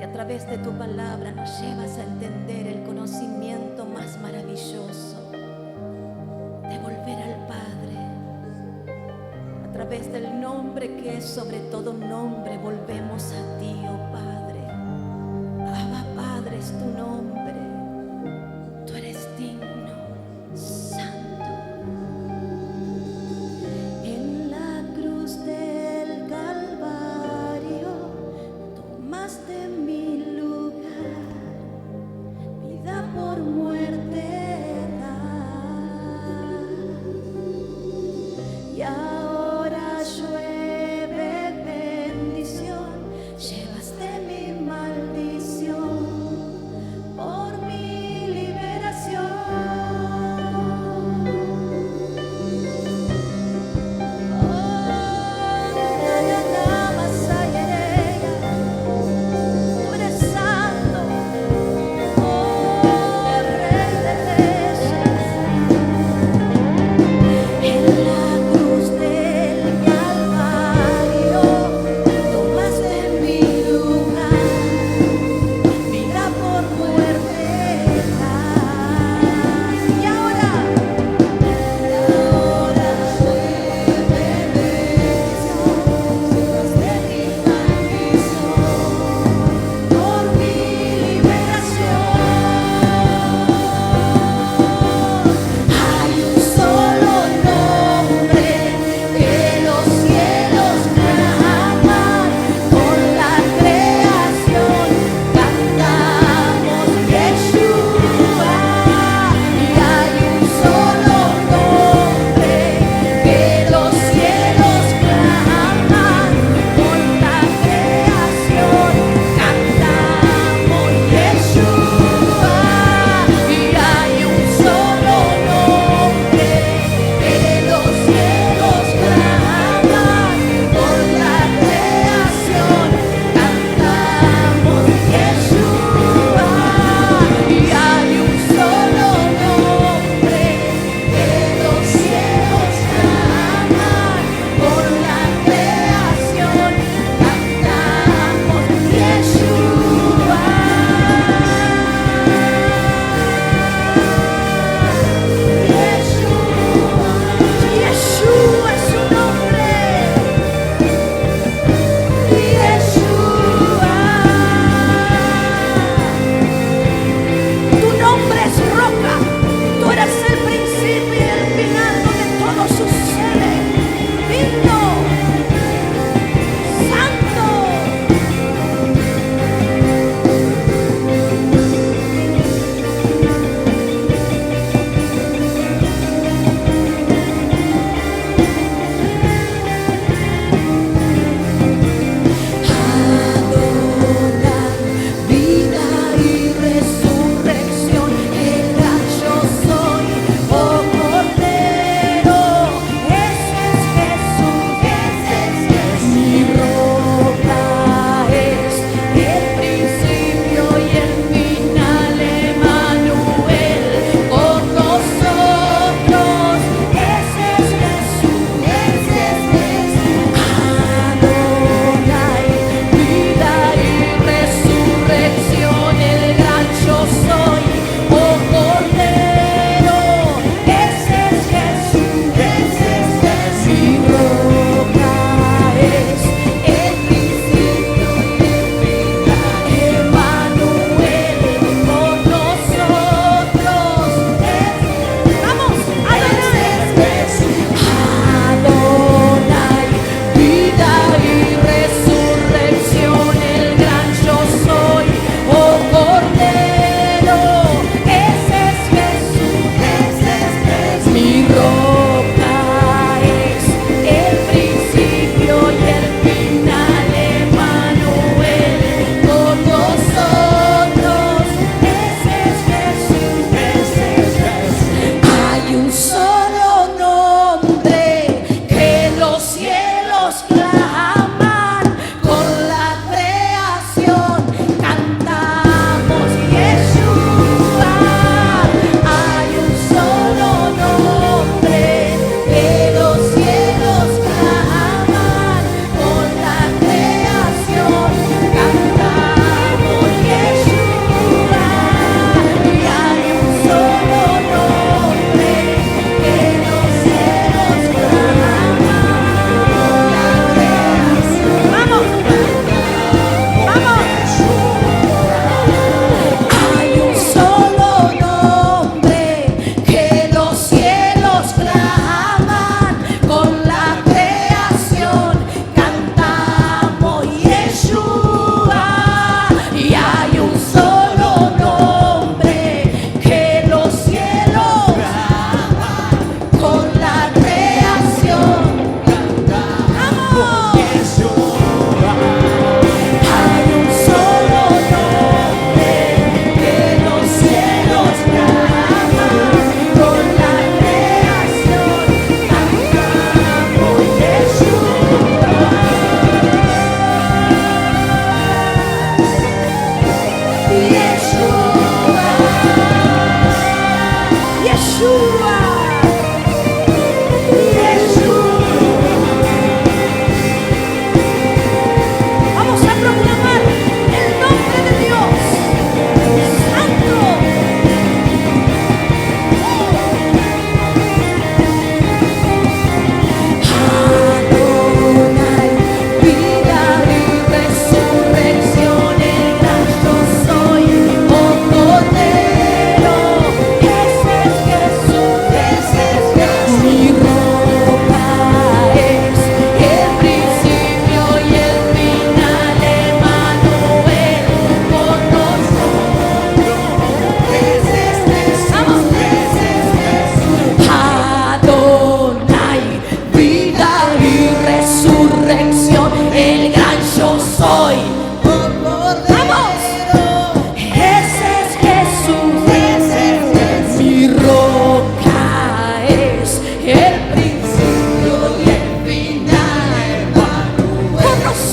que a través de tu palabra nos llevas a entender el conocimiento más maravilloso de volver al Padre. A través del nombre que es sobre todo nombre, volvemos a ti, oh Padre. Abba, Padre, es tu nombre. Tú eres digno, santo. En la cruz del Calvario tomaste mi lugar, vida por muerte dar. Y ahora llueve bendición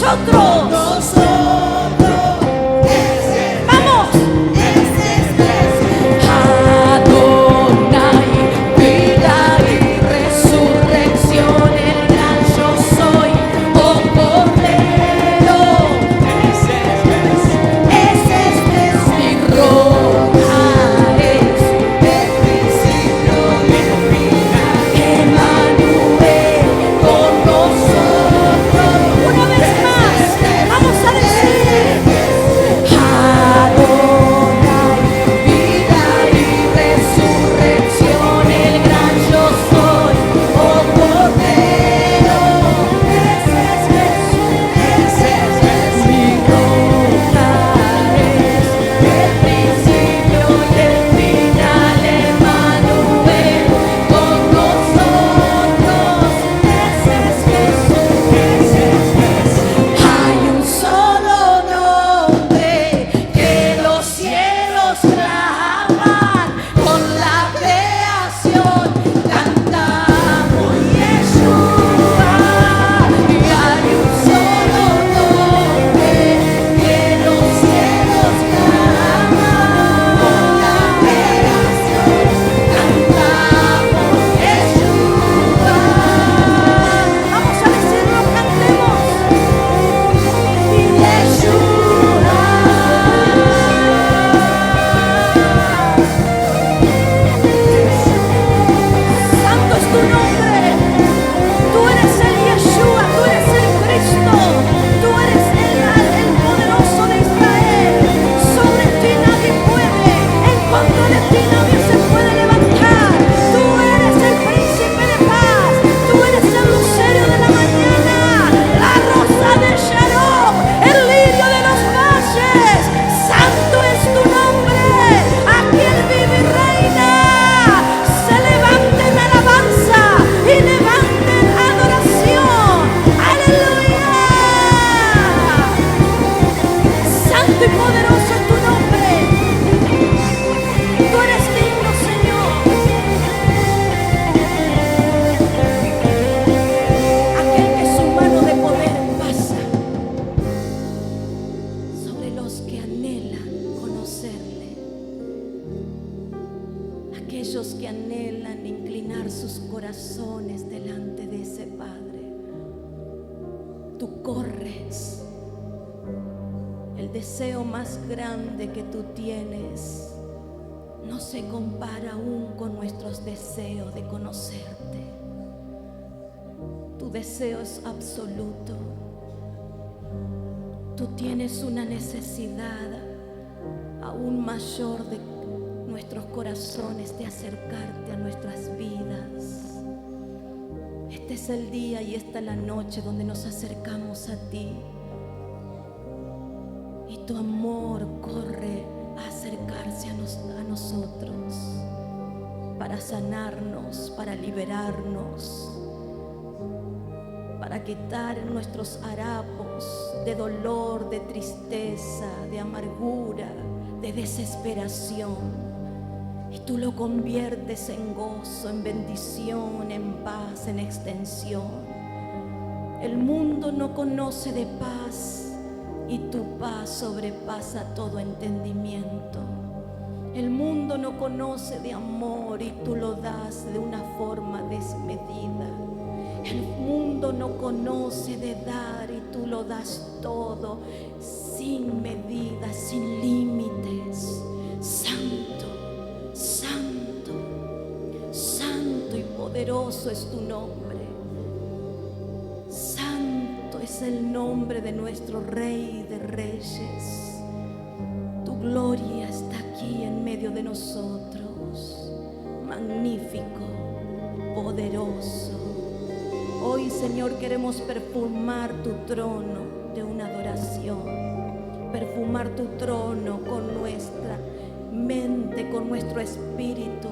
nosotros. Vamos. Adonai, vida y resurrección, el gran yo soy, oh Cordero. Ese es mi roca, es el principio y el final. Emmanuel con nosotros. Una vez más, vamos a decir: Adonai, vida y resurrección, el gran yo soy, oh Cordero. Ese es Jesús, mi roca, es el principio y el final. Emmanuel con nosotros. Ese es Jesús. Hay un solo nombre que los cielos claman, con la creación cantamos Yeshua. Y hay un solo nombre que los cielos claman, con la creación cantamos Yeshua. Vamos a decirlo, cantemos. Santo es tu nombre. Tú eres el Yeshua, tú eres el Cristo, tú eres el poderoso de Israel. Sobre ti nadie puede, en contra de ti nadie se puede levantar. Tú eres el príncipe de paz, tú eres el lucero de la mañana, la rosa de Sharon, el lirio de los valles. Santo es tu nombre, aquí el vive y reina. Se levanten alabanza y levanten adoración. Aleluya. Santo y poderoso es tu nombre. Tú eres digno, Señor. Aquel que su mano de poder pasa sobre los que anhelan conocerle, aquellos que anhelan inclinar sus corazones delante de ese Padre. Tú corres. El deseo más grande que tú tienes no se compara aún con nuestros deseos de conocerte. Tu deseo es absoluto. Tú tienes una necesidad aún mayor de nuestros corazones de acercarte a nuestras vidas. Este es el día y esta es la noche donde nos acercamos a ti. Y tu amor corre a acercarse a nosotros para sanarnos, para liberarnos, para quitar nuestros harapos de dolor, de tristeza, de amargura, de desesperación. Y tú lo conviertes en gozo, en bendición, en paz, en extensión. El mundo no conoce de paz y tu paz sobrepasa todo entendimiento. El mundo no conoce de amor y tú lo das de una forma desmedida. El mundo no conoce de dar y tú lo das todo sin medida, sin límites. Santo, santo, santo y poderoso es tu nombre. Santo es el nombre de nuestro Rey de Reyes. Tu gloria está aquí en medio de nosotros. Magnífico, poderoso. Hoy, Señor, queremos perfumar tu trono de una adoración. Perfumar tu trono con nuestra mente, con nuestro espíritu.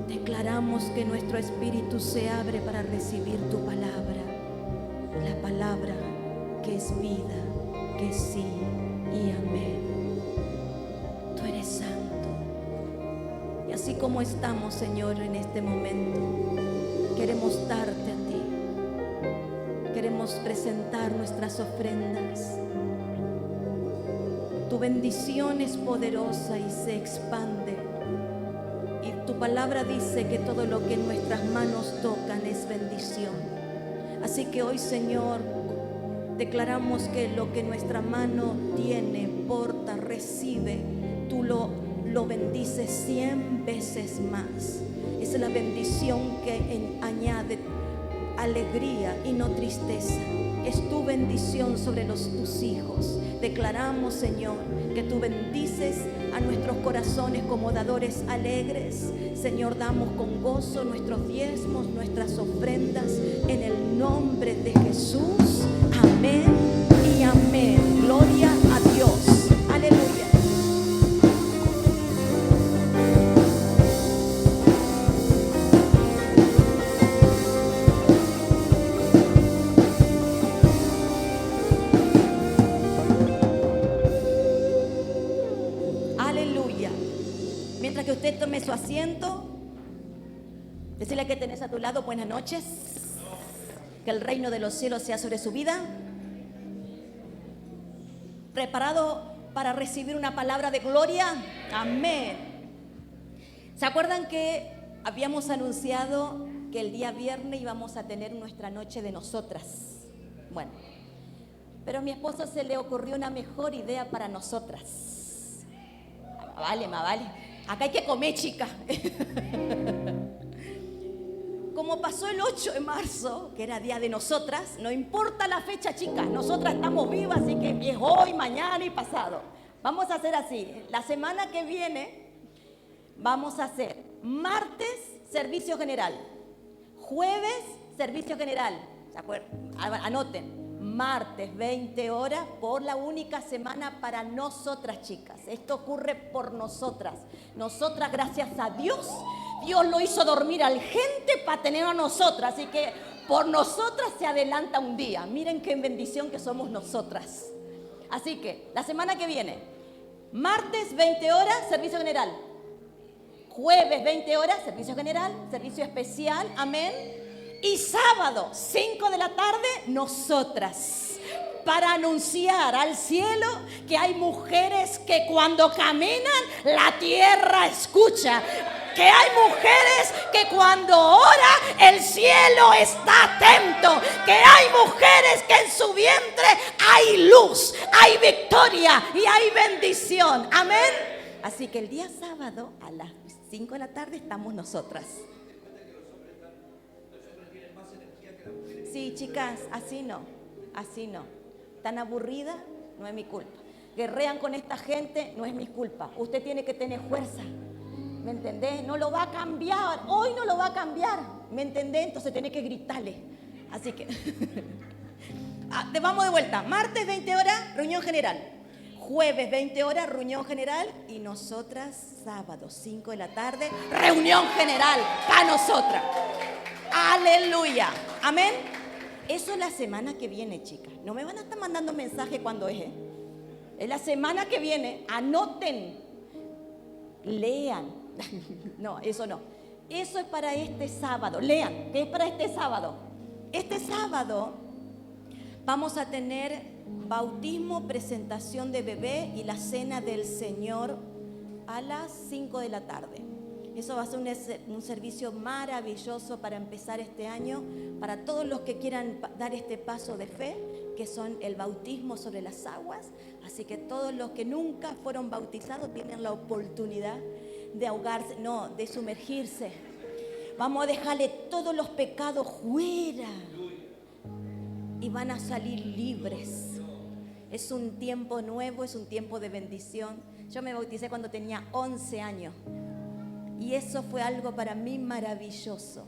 Declaramos que nuestro espíritu se abre para recibir tu palabra. La palabra que es vida, que es sí y amén. Tú eres santo. Y así como estamos, Señor, en este momento, queremos darte a ti. Queremos queremos presentar nuestras ofrendas. Tu bendición es poderosa y se expande. Y tu palabra dice que todo lo que en nuestras manos tocan es bendición. Así que hoy, Señor, declaramos que lo que nuestra mano tiene, porta, recibe, tú lo bendices 100 veces más. Esa es la bendición que añade alegría y no tristeza. Es tu bendición sobre tus hijos. Declaramos, Señor, que tú bendices a nuestros corazones como dadores alegres. Señor, damos con gozo nuestros diezmos, nuestras ofrendas, en el nombre de Jesús. Amén y amén. Gloria a Dios. Aleluya. Mientras que usted tome su asiento, decirle que tenés a tu lado buenas noches, que el reino de los cielos sea sobre su vida. ¿Preparado para recibir una palabra de gloria? Amén. ¿Se acuerdan que habíamos anunciado que el día viernes íbamos a tener nuestra noche de nosotras? Bueno, pero a mi esposo se le ocurrió una mejor idea para nosotras. Vale. Acá hay que comer, chica. Como pasó el 8 de marzo, que era día de nosotras, no importa la fecha, chicas, nosotras estamos vivas, así que es hoy, mañana y pasado. Vamos a hacer así. La semana que viene vamos a hacer martes, servicio general. Jueves, servicio general. ¿Se acuerdan? Anoten. Martes, 20 horas, por la única semana para nosotras, chicas. Esto ocurre por nosotras. Nosotras, gracias a Dios, Dios lo hizo dormir al gente para tener a nosotras. Así que por nosotras se adelanta un día. Miren qué bendición que somos nosotras. Así que la semana que viene, martes, 20 horas, servicio general. Jueves, 20 horas, servicio general, servicio especial, amén. Y sábado, 5 de la tarde, nosotras, para anunciar al cielo que hay mujeres que cuando caminan, la tierra escucha. Que hay mujeres que cuando ora, el cielo está atento. Que hay mujeres que en su vientre hay luz, hay victoria y hay bendición. Amén. Así que el día sábado, a las 5 de la tarde, estamos nosotras. Sí, chicas, así no. Tan aburrida, no es mi culpa. Guerrean con esta gente, no es mi culpa. Usted tiene que tener fuerza, ¿me entendés? No lo va a cambiar, hoy no lo va a cambiar, ¿me entendés? Entonces tiene que gritarle. Así que, vamos de vuelta. Martes, 20 horas, reunión general. Jueves, 20 horas, reunión general. Y nosotras, sábado, 5 de la tarde, reunión general para nosotras. Aleluya. Amén. Eso es la semana que viene, chicas. No me van a estar mandando mensaje cuando es. Es la semana que viene. Anoten. Lean. No, eso no. Eso es para este sábado. Lean. ¿Qué es para este sábado? Este sábado vamos a tener bautismo, presentación de bebé y la cena del Señor a las 5 de la tarde. Eso va a ser un servicio maravilloso para empezar este año, para todos los que quieran dar este paso de fe, que son el bautismo sobre las aguas. Así que todos los que nunca fueron bautizados tienen la oportunidad de ahogarse, no, de sumergirse. Vamos a dejarle todos los pecados fuera y van a salir libres. Es un tiempo nuevo, es un tiempo de bendición. Yo me bauticé cuando tenía 11 años. Y eso fue algo para mí maravilloso.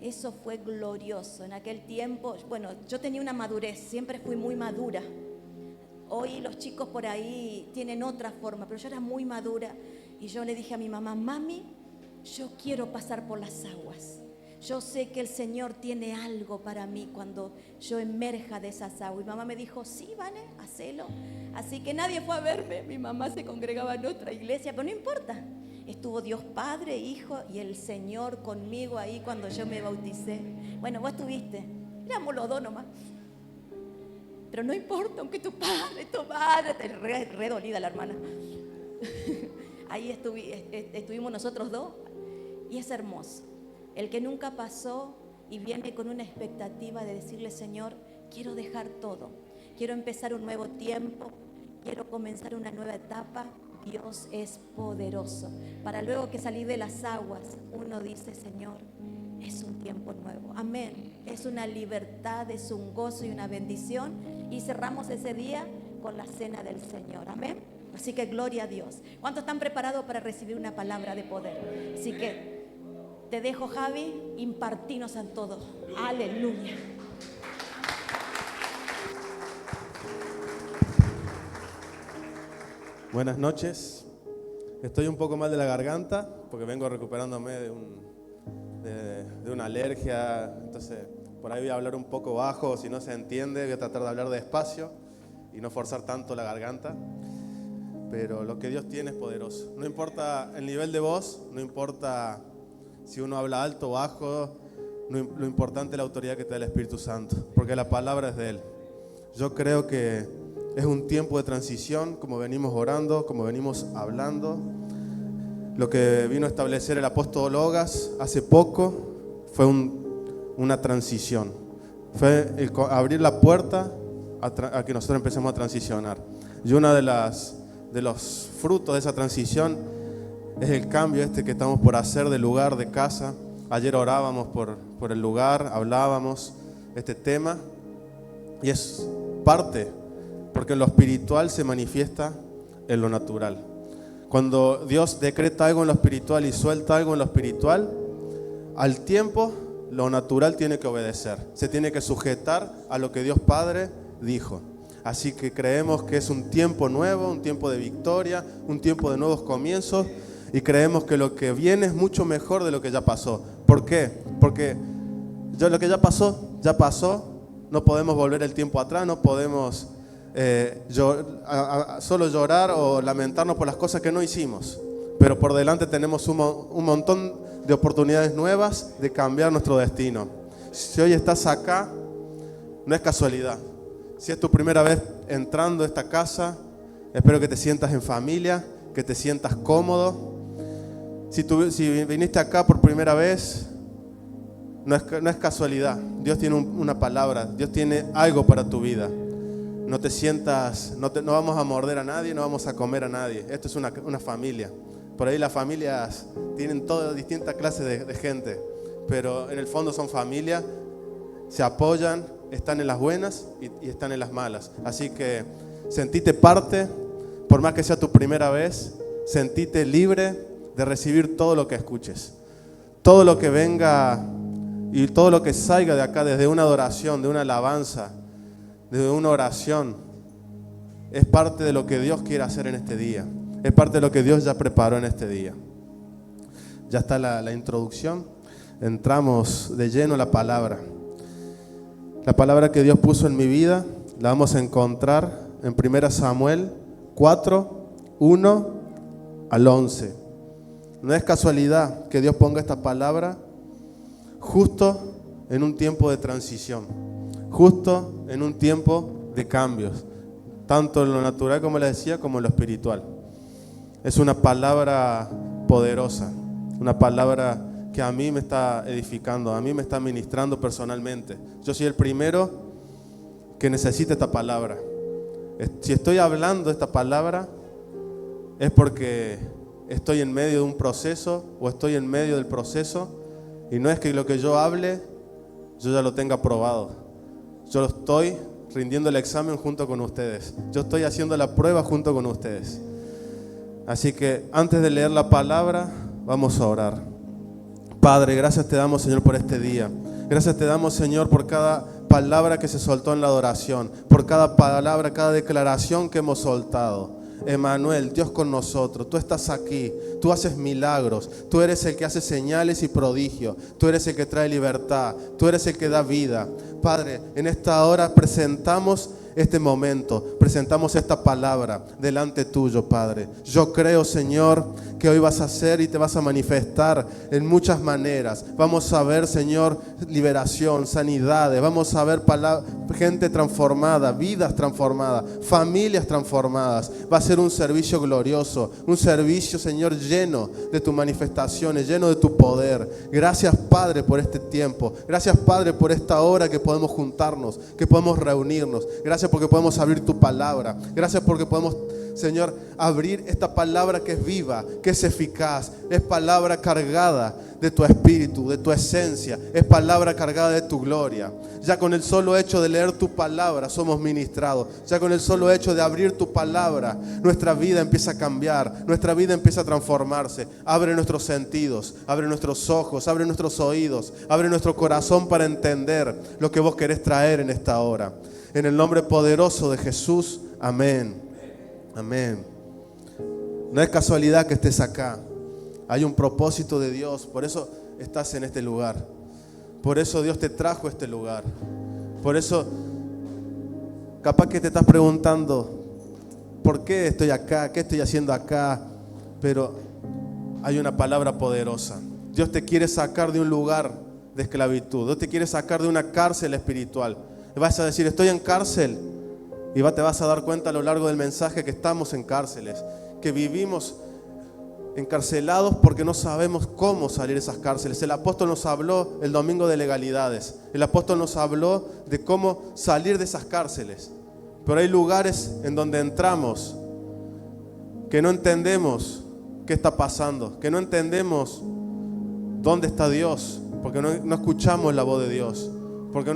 Eso fue glorioso. En aquel tiempo, bueno, yo tenía una madurez, siempre fui muy madura. Hoy los chicos por ahí tienen otra forma, pero yo era muy madura. Y yo le dije a mi mamá, mami, yo quiero pasar por las aguas. Yo sé que el Señor tiene algo para mí cuando yo emerja de esas aguas. Y mamá me dijo, sí, vale, hacelo. Así que nadie fue a verme. Mi mamá se congregaba en otra iglesia, pero no importa. Estuvo Dios Padre, Hijo y el Señor conmigo ahí cuando yo me bauticé. Bueno, vos estuviste. Éramos los dos nomás. Pero no importa, aunque tu madre, re dolida la hermana. Ahí estuvimos nosotros dos y es hermoso. El que nunca pasó y viene con una expectativa de decirle: Señor, quiero dejar todo, quiero empezar un nuevo tiempo, quiero comenzar una nueva etapa. Dios es poderoso. Para luego que salir de las aguas, uno dice: Señor, es un tiempo nuevo. Amén. Es una libertad, es un gozo y una bendición. Y cerramos ese día con la cena del Señor. Amén. Así que gloria a Dios. ¿Cuántos están preparados para recibir una palabra de poder? Así que te dejo, Javi, impartinos en todo. Aleluya. Buenas noches. Estoy un poco mal de la garganta porque vengo recuperándome de una alergia. Entonces por ahí voy a hablar un poco bajo, si no se entiende voy a tratar de hablar despacio y no forzar tanto la garganta. Pero lo que Dios tiene es poderoso. No importa el nivel de voz, no importa si uno habla alto o bajo, lo importante es la autoridad que te da el Espíritu Santo, porque la palabra es de Él. Yo creo que es un tiempo de transición, como venimos orando, como venimos hablando. Lo que vino a establecer el apóstol Logas hace poco fue una transición. Fue abrir la puerta a que nosotros empecemos a transicionar. Y uno de los frutos de esa transición es el cambio que estamos por hacer de lugar, de casa. Ayer orábamos por el lugar, hablábamos este tema y es parte, porque lo espiritual se manifiesta en lo natural. Cuando Dios decreta algo en lo espiritual y suelta algo en lo espiritual, al tiempo lo natural tiene que obedecer, se tiene que sujetar a lo que Dios Padre dijo. Así que creemos que es un tiempo nuevo, un tiempo de victoria, un tiempo de nuevos comienzos, y creemos que lo que viene es mucho mejor de lo que ya pasó. ¿Por qué? Porque lo que ya pasó, no podemos volver el tiempo atrás, no podemos solo llorar o lamentarnos por las cosas que no hicimos, pero por delante tenemos un montón de oportunidades nuevas de cambiar nuestro destino. Si hoy estás acá, no es casualidad. Si es tu primera vez entrando a esta casa, espero que te sientas en familia, que te sientas cómodo. Si viniste acá por primera vez, no es casualidad. Dios tiene una palabra, Dios tiene algo para tu vida. No te sientas, no vamos a morder a nadie, no vamos a comer a nadie. Esto es una familia. Por ahí las familias tienen todas distintas clases de gente, pero en el fondo son familia, se apoyan, están en las buenas y están en las malas. Así que sentite parte, por más que sea tu primera vez, sentite libre de recibir todo lo que escuches. Todo lo que venga y todo lo que salga de acá, desde una adoración, de una alabanza, de una oración, es parte de lo que Dios quiere hacer en este día. Es parte de lo que Dios ya preparó en este día. Ya está la introducción. Entramos de lleno a la palabra. La palabra que Dios puso en mi vida la vamos a encontrar en 1 Samuel 4, 1 al 11. No es casualidad que Dios ponga esta palabra justo en un tiempo de transición, justo en un tiempo de cambios, tanto en lo natural, como les decía, como en lo espiritual. Es una palabra poderosa, una palabra que a mí me está edificando, a mí me está ministrando personalmente. Yo soy el primero que necesita esta palabra. Si estoy hablando esta palabra es porque estoy en medio de un proceso o estoy en medio del proceso, y no es que lo que yo hable yo ya lo tenga probado. Yo lo estoy rindiendo el examen junto con ustedes. Yo estoy haciendo la prueba junto con ustedes. Así que antes de leer la palabra, vamos a orar. Padre, gracias te damos, Señor, por este día. Gracias te damos, Señor, por cada palabra que se soltó en la adoración, por cada palabra, cada declaración que hemos soltado. Emmanuel, Dios con nosotros, tú estás aquí, tú haces milagros, tú eres el que hace señales y prodigios, tú eres el que trae libertad, tú eres el que da vida. Padre, en esta hora presentamos este momento, presentamos esta palabra delante tuyo, Padre. Yo creo, Señor, que hoy vas a hacer y te vas a manifestar en muchas maneras. Vamos a ver, Señor, liberación, sanidades. Vamos a ver gente transformada, vidas transformadas, familias transformadas. Va a ser un servicio glorioso, un servicio, Señor, lleno de tus manifestaciones, lleno de tu poder. Gracias, Padre, por este tiempo. Gracias, Padre, por esta hora que podemos juntarnos, que podemos reunirnos. Gracias porque podemos abrir tu palabra. Gracias porque podemos, Señor, abrir esta palabra que es viva, que es eficaz. Es palabra cargada de tu espíritu, de tu esencia. Es palabra cargada de tu gloria. Ya con el solo hecho de leer tu palabra somos ministrados. Ya con el solo hecho de abrir tu palabra, nuestra vida empieza a cambiar. Nuestra vida empieza a transformarse. Abre nuestros sentidos, abre nuestros ojos, abre nuestros oídos, abre nuestro corazón para entender lo que vos querés traer en esta hora. En el nombre poderoso de Jesús, amén. Amén. No es casualidad que estés acá. Hay un propósito de Dios. Por eso estás en este lugar. Por eso Dios te trajo a este lugar. Por eso, capaz que te estás preguntando, ¿por qué estoy acá? ¿Qué estoy haciendo acá? Pero hay una palabra poderosa. Dios te quiere sacar de un lugar de esclavitud. Dios te quiere sacar de una cárcel espiritual. Vas a decir, estoy en cárcel. Y te vas a dar cuenta a lo largo del mensaje que estamos en cárceles, que vivimos encarcelados porque no sabemos cómo salir de esas cárceles. El apóstol nos habló el domingo de legalidades. El apóstol nos habló de cómo salir de esas cárceles. Pero hay lugares en donde entramos que no entendemos qué está pasando, que no entendemos dónde está Dios, porque no escuchamos la voz de Dios, porque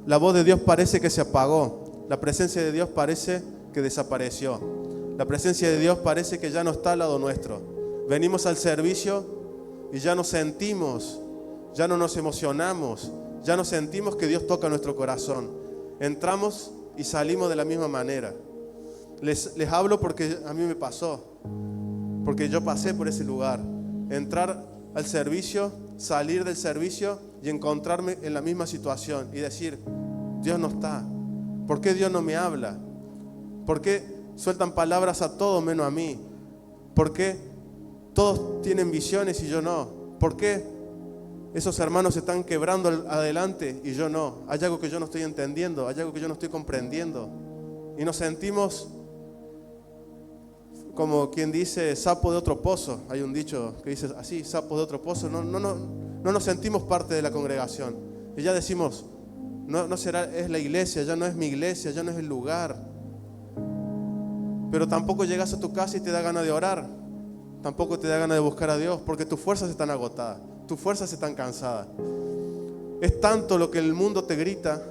la voz de Dios parece que se apagó. La presencia de Dios parece que desapareció. La presencia de Dios parece que ya no está al lado nuestro. Venimos al servicio y ya no sentimos, ya no nos emocionamos, ya no sentimos que Dios toca nuestro corazón. Entramos y salimos de la misma manera. Les hablo porque a mí me pasó, porque yo pasé por ese lugar. Entrar al servicio, salir del servicio y encontrarme en la misma situación y decir, Dios no está. ¿Por qué Dios no me habla? ¿Por qué sueltan palabras a todos menos a mí? ¿Por qué todos tienen visiones y yo no? ¿Por qué esos hermanos se están quebrando adelante y yo no? Hay algo que yo no estoy entendiendo, hay algo que yo no estoy comprendiendo. Y nos sentimos como quien dice sapo de otro pozo. Hay un dicho que dice así, sapo de otro pozo. No nos sentimos parte de la congregación. Y ya decimos, no será, es la iglesia, ya no es mi iglesia, ya no es el lugar. Pero tampoco llegas a tu casa y te da ganas de orar. Tampoco te da ganas de buscar a Dios, porque tus fuerzas están agotadas, tus fuerzas están cansadas. Es tanto lo que el mundo te grita,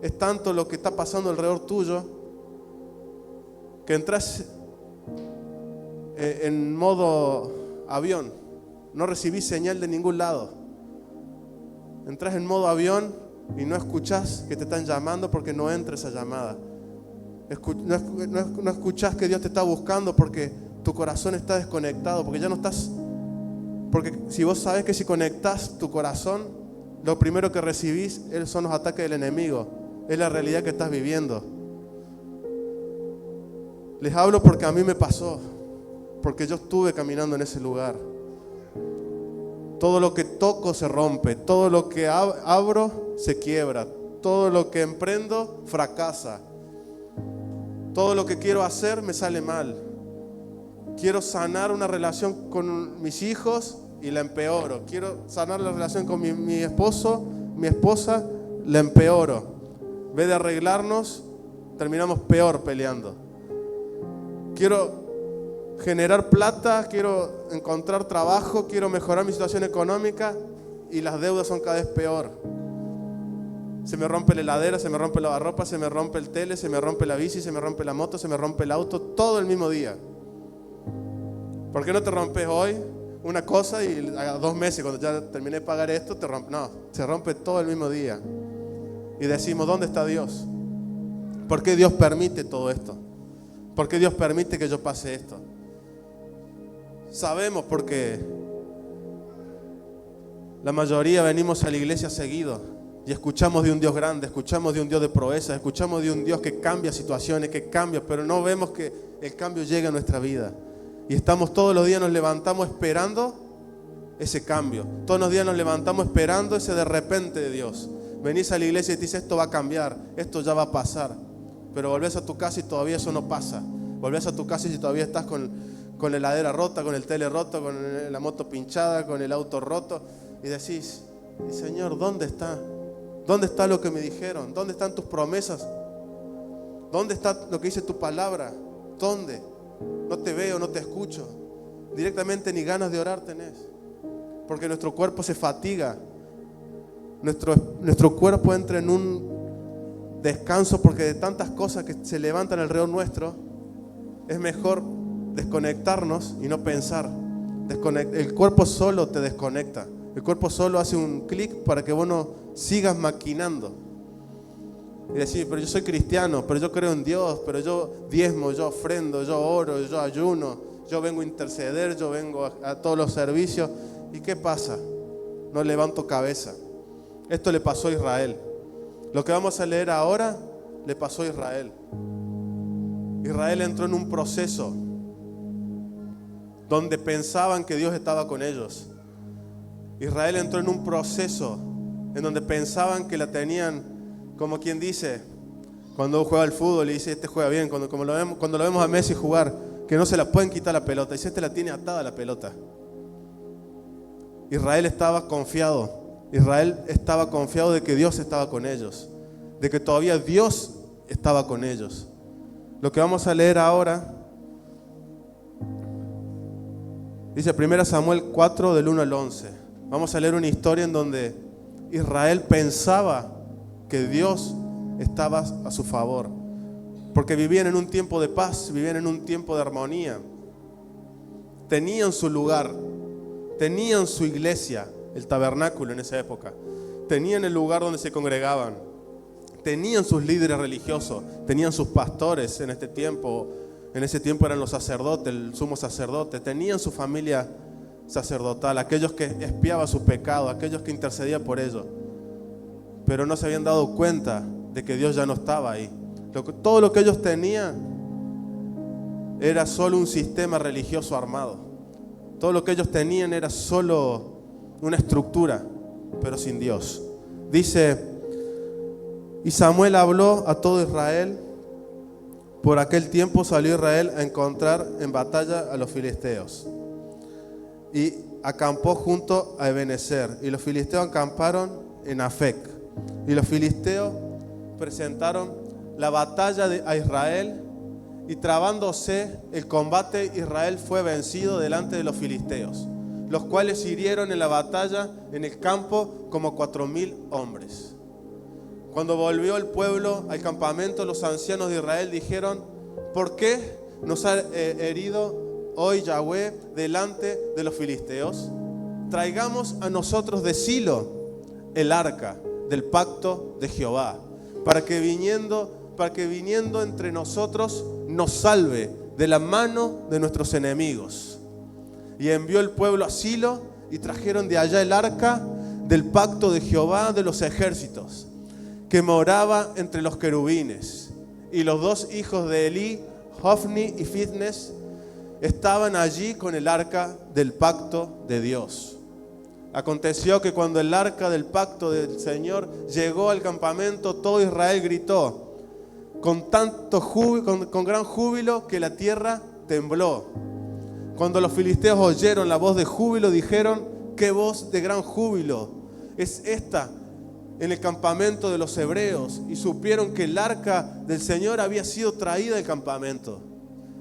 es tanto lo que está pasando alrededor tuyo, que entras en modo avión. No recibís señal de ningún lado. Entras en modo avión y no escuchás que te están llamando porque no entra esa llamada. No escuchás que Dios te está buscando porque tu corazón está desconectado, porque ya no estás. Porque si vos sabés que si conectás tu corazón, lo primero que recibís son los ataques del enemigo. Es la realidad que estás viviendo. Les hablo porque a mí me pasó, porque yo estuve caminando en ese lugar. Todo lo que toco se rompe, todo lo que abro se quiebra, todo lo que emprendo fracasa, todo lo que quiero hacer me sale mal. Quiero sanar una relación con mis hijos y la empeoro. Quiero sanar la relación con mi esposo, mi esposa, la empeoro. En vez de arreglarnos, terminamos peor peleando. Quiero generar plata, quiero encontrar trabajo, quiero mejorar mi situación económica y las deudas son cada vez peor. Se me rompe la heladera, se me rompe la lavarropa, se me rompe el tele, se me rompe la bici, se me rompe la moto, se me rompe el auto, todo el mismo día. ¿Por qué no te rompes hoy una cosa y a 2 meses, cuando ya terminé de pagar esto, te rompe? No, se rompe todo el mismo día. Y decimos, ¿dónde está Dios? ¿Por qué Dios permite todo esto? ¿Por qué Dios permite que yo pase esto? Sabemos porque la mayoría venimos a la iglesia seguido. Y escuchamos de un Dios grande, escuchamos de un Dios de proezas, escuchamos de un Dios que cambia situaciones, que cambia, pero no vemos que el cambio llega a nuestra vida. Y estamos todos los días, nos levantamos esperando ese cambio. Todos los días nos levantamos esperando ese de repente de Dios. Venís a la iglesia y te dices, esto va a cambiar, esto ya va a pasar. Pero volvés a tu casa y todavía eso no pasa. Volvés a tu casa y todavía estás con la heladera rota, con el tele roto, con la moto pinchada, con el auto roto. Y decís, Señor, ¿dónde está? ¿Dónde está lo que me dijeron? ¿Dónde están tus promesas? ¿Dónde está lo que dice tu palabra? ¿Dónde? No te veo, no te escucho. Directamente ni ganas de orar tenés. Porque nuestro cuerpo se fatiga. Nuestro cuerpo entra en un descanso porque de tantas cosas que se levantan alrededor nuestro, es mejor desconectarnos y no pensar. El cuerpo solo te desconecta. El cuerpo solo hace un clic para que vos no sigas maquinando. Y decir, pero yo soy cristiano, pero yo creo en Dios, pero yo diezmo, yo ofrendo, yo oro, yo ayuno, yo vengo a interceder, yo vengo a todos los servicios. ¿Y qué pasa? No levanto cabeza. Esto le pasó a Israel. Lo que vamos a leer ahora le pasó a Israel. Israel entró en un proceso donde pensaban que Dios estaba con ellos. Israel entró en un proceso en donde pensaban que la tenían, como quien dice, cuando juega al fútbol y dice, este juega bien, cuando lo vemos a Messi jugar, que no se la pueden quitar la pelota, dice, este la tiene atada la pelota. Israel estaba confiado de que Dios estaba con ellos, de que todavía Dios estaba con ellos. Lo que vamos a leer ahora dice 1 Samuel 4 del 1 al 11. Vamos a leer una historia en donde Israel pensaba que Dios estaba a su favor, porque vivían en un tiempo de paz, vivían en un tiempo de armonía. Tenían su lugar, tenían su iglesia, el tabernáculo en esa época. Tenían el lugar donde se congregaban. Tenían sus líderes religiosos, tenían sus pastores en este tiempo. En ese tiempo eran los sacerdotes, el sumo sacerdote. Tenían su familia sacerdotal, aquellos que expiaban sus pecados, aquellos que intercedían por ellos. Pero no se habían dado cuenta de que Dios ya no estaba ahí. Todo lo que ellos tenían era solo un sistema religioso armado. Todo lo que ellos tenían era solo una estructura, pero sin Dios. Dice, y Samuel habló a todo Israel. Por aquel tiempo salió Israel a encontrar en batalla a los filisteos y acampó junto a Ebenezer, y los filisteos acamparon en Afec, y los filisteos presentaron la batalla a Israel, y trabándose el combate, Israel fue vencido delante de los filisteos, los cuales hirieron en la batalla en el campo como 4,000 hombres. Cuando volvió el pueblo al campamento, los ancianos de Israel dijeron, ¿por qué nos ha herido hoy Yahweh delante de los filisteos? Traigamos a nosotros de Silo el arca del pacto de Jehová, para que viniendo entre nosotros nos salve de la mano de nuestros enemigos. Y envió el pueblo a Silo y trajeron de allá el arca del pacto de Jehová de los ejércitos, que moraba entre los querubines. Y los dos hijos de Elí, Hofni y Fitnes, estaban allí con el arca del pacto de Dios. Aconteció que cuando el arca del pacto del Señor llegó al campamento, todo Israel gritó con gran júbilo que la tierra tembló. Cuando los filisteos oyeron la voz de júbilo, dijeron, ¿qué voz de gran júbilo es esta en el campamento de los hebreos? Y supieron que el arca del Señor había sido traída del campamento.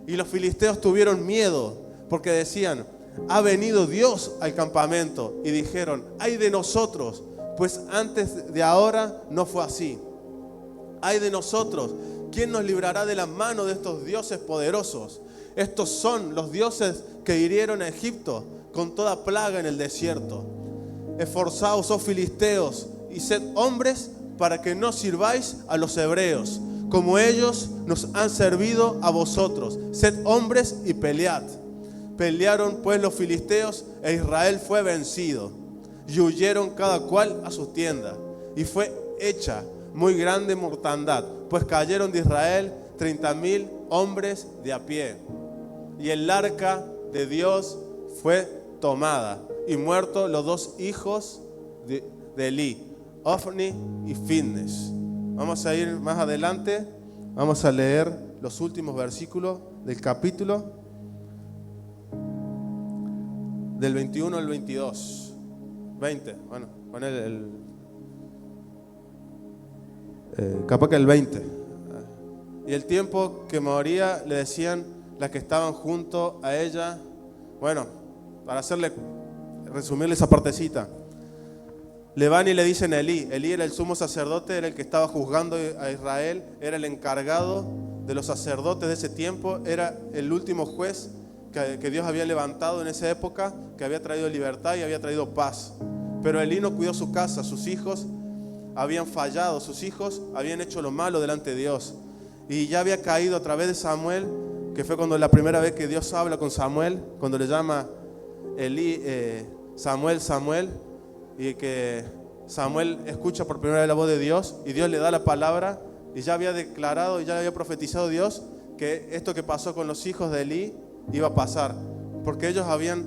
Y los filisteos tuvieron miedo, porque decían, ha venido Dios al campamento. Y dijeron, ay de nosotros, pues antes de ahora no fue así. Ay de nosotros, ¿quién nos librará de la mano de estos dioses poderosos? Estos son los dioses que hirieron a Egipto con toda plaga en el desierto. Esforzaos, oh filisteos, y sed hombres para que no sirváis a los hebreos, como ellos nos han servido a vosotros. Sed hombres y pelead. Pelearon pues los filisteos, e Israel fue vencido, y huyeron cada cual a su tienda. y fue hecha muy grande mortandad, pues cayeron de Israel 30,000 hombres de a pie. Y el arca de Dios fue tomada, y muertos los 2 hijos de Elí, Ofni y Finnes. Vamos a ir más adelante, vamos a leer los últimos versículos del capítulo, del 21 al 22. 20, bueno, poner capaz que el 20. Y el tiempo que moría, le decían las que estaban junto a ella. Bueno, para resumirle esa partecita, le van y le dicen a Elí. Elí era el sumo sacerdote, era el que estaba juzgando a Israel, era el encargado de los sacerdotes de ese tiempo, era el último juez que Dios había levantado en esa época, que había traído libertad y había traído paz. Pero Elí no cuidó su casa, sus hijos habían fallado, sus hijos habían hecho lo malo delante de Dios. Y ya había caído a través de Samuel, que fue cuando la primera vez que Dios habla con Samuel, cuando le llama Elí, Samuel, y que Samuel escucha por primera vez la voz de Dios, y Dios le da la palabra, y ya había declarado y ya había profetizado Dios que esto que pasó con los hijos de Elí iba a pasar, porque ellos habían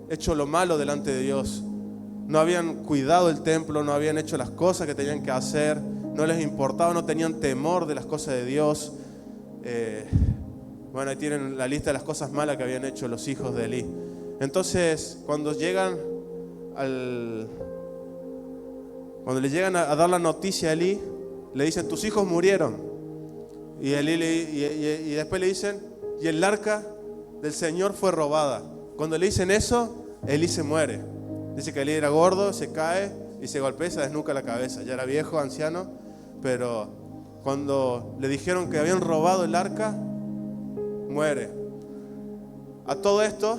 hecho lo malo delante de Dios. No habían cuidado el templo, no habían hecho las cosas que tenían que hacer, no les importaba, no tenían temor de las cosas de Dios. Bueno, ahí tienen la lista de las cosas malas que habían hecho los hijos de Elí. Entonces, cuando le llegan a dar la noticia a Elí, le dicen: tus hijos murieron. Y y después le dicen: y el arca del Señor fue robada. Cuando le dicen eso, Elí se muere. Dice que Elí era gordo, se cae y se golpea, se desnuca la cabeza. Ya era viejo, anciano, pero cuando le dijeron que habían robado el arca, muere. A todo esto,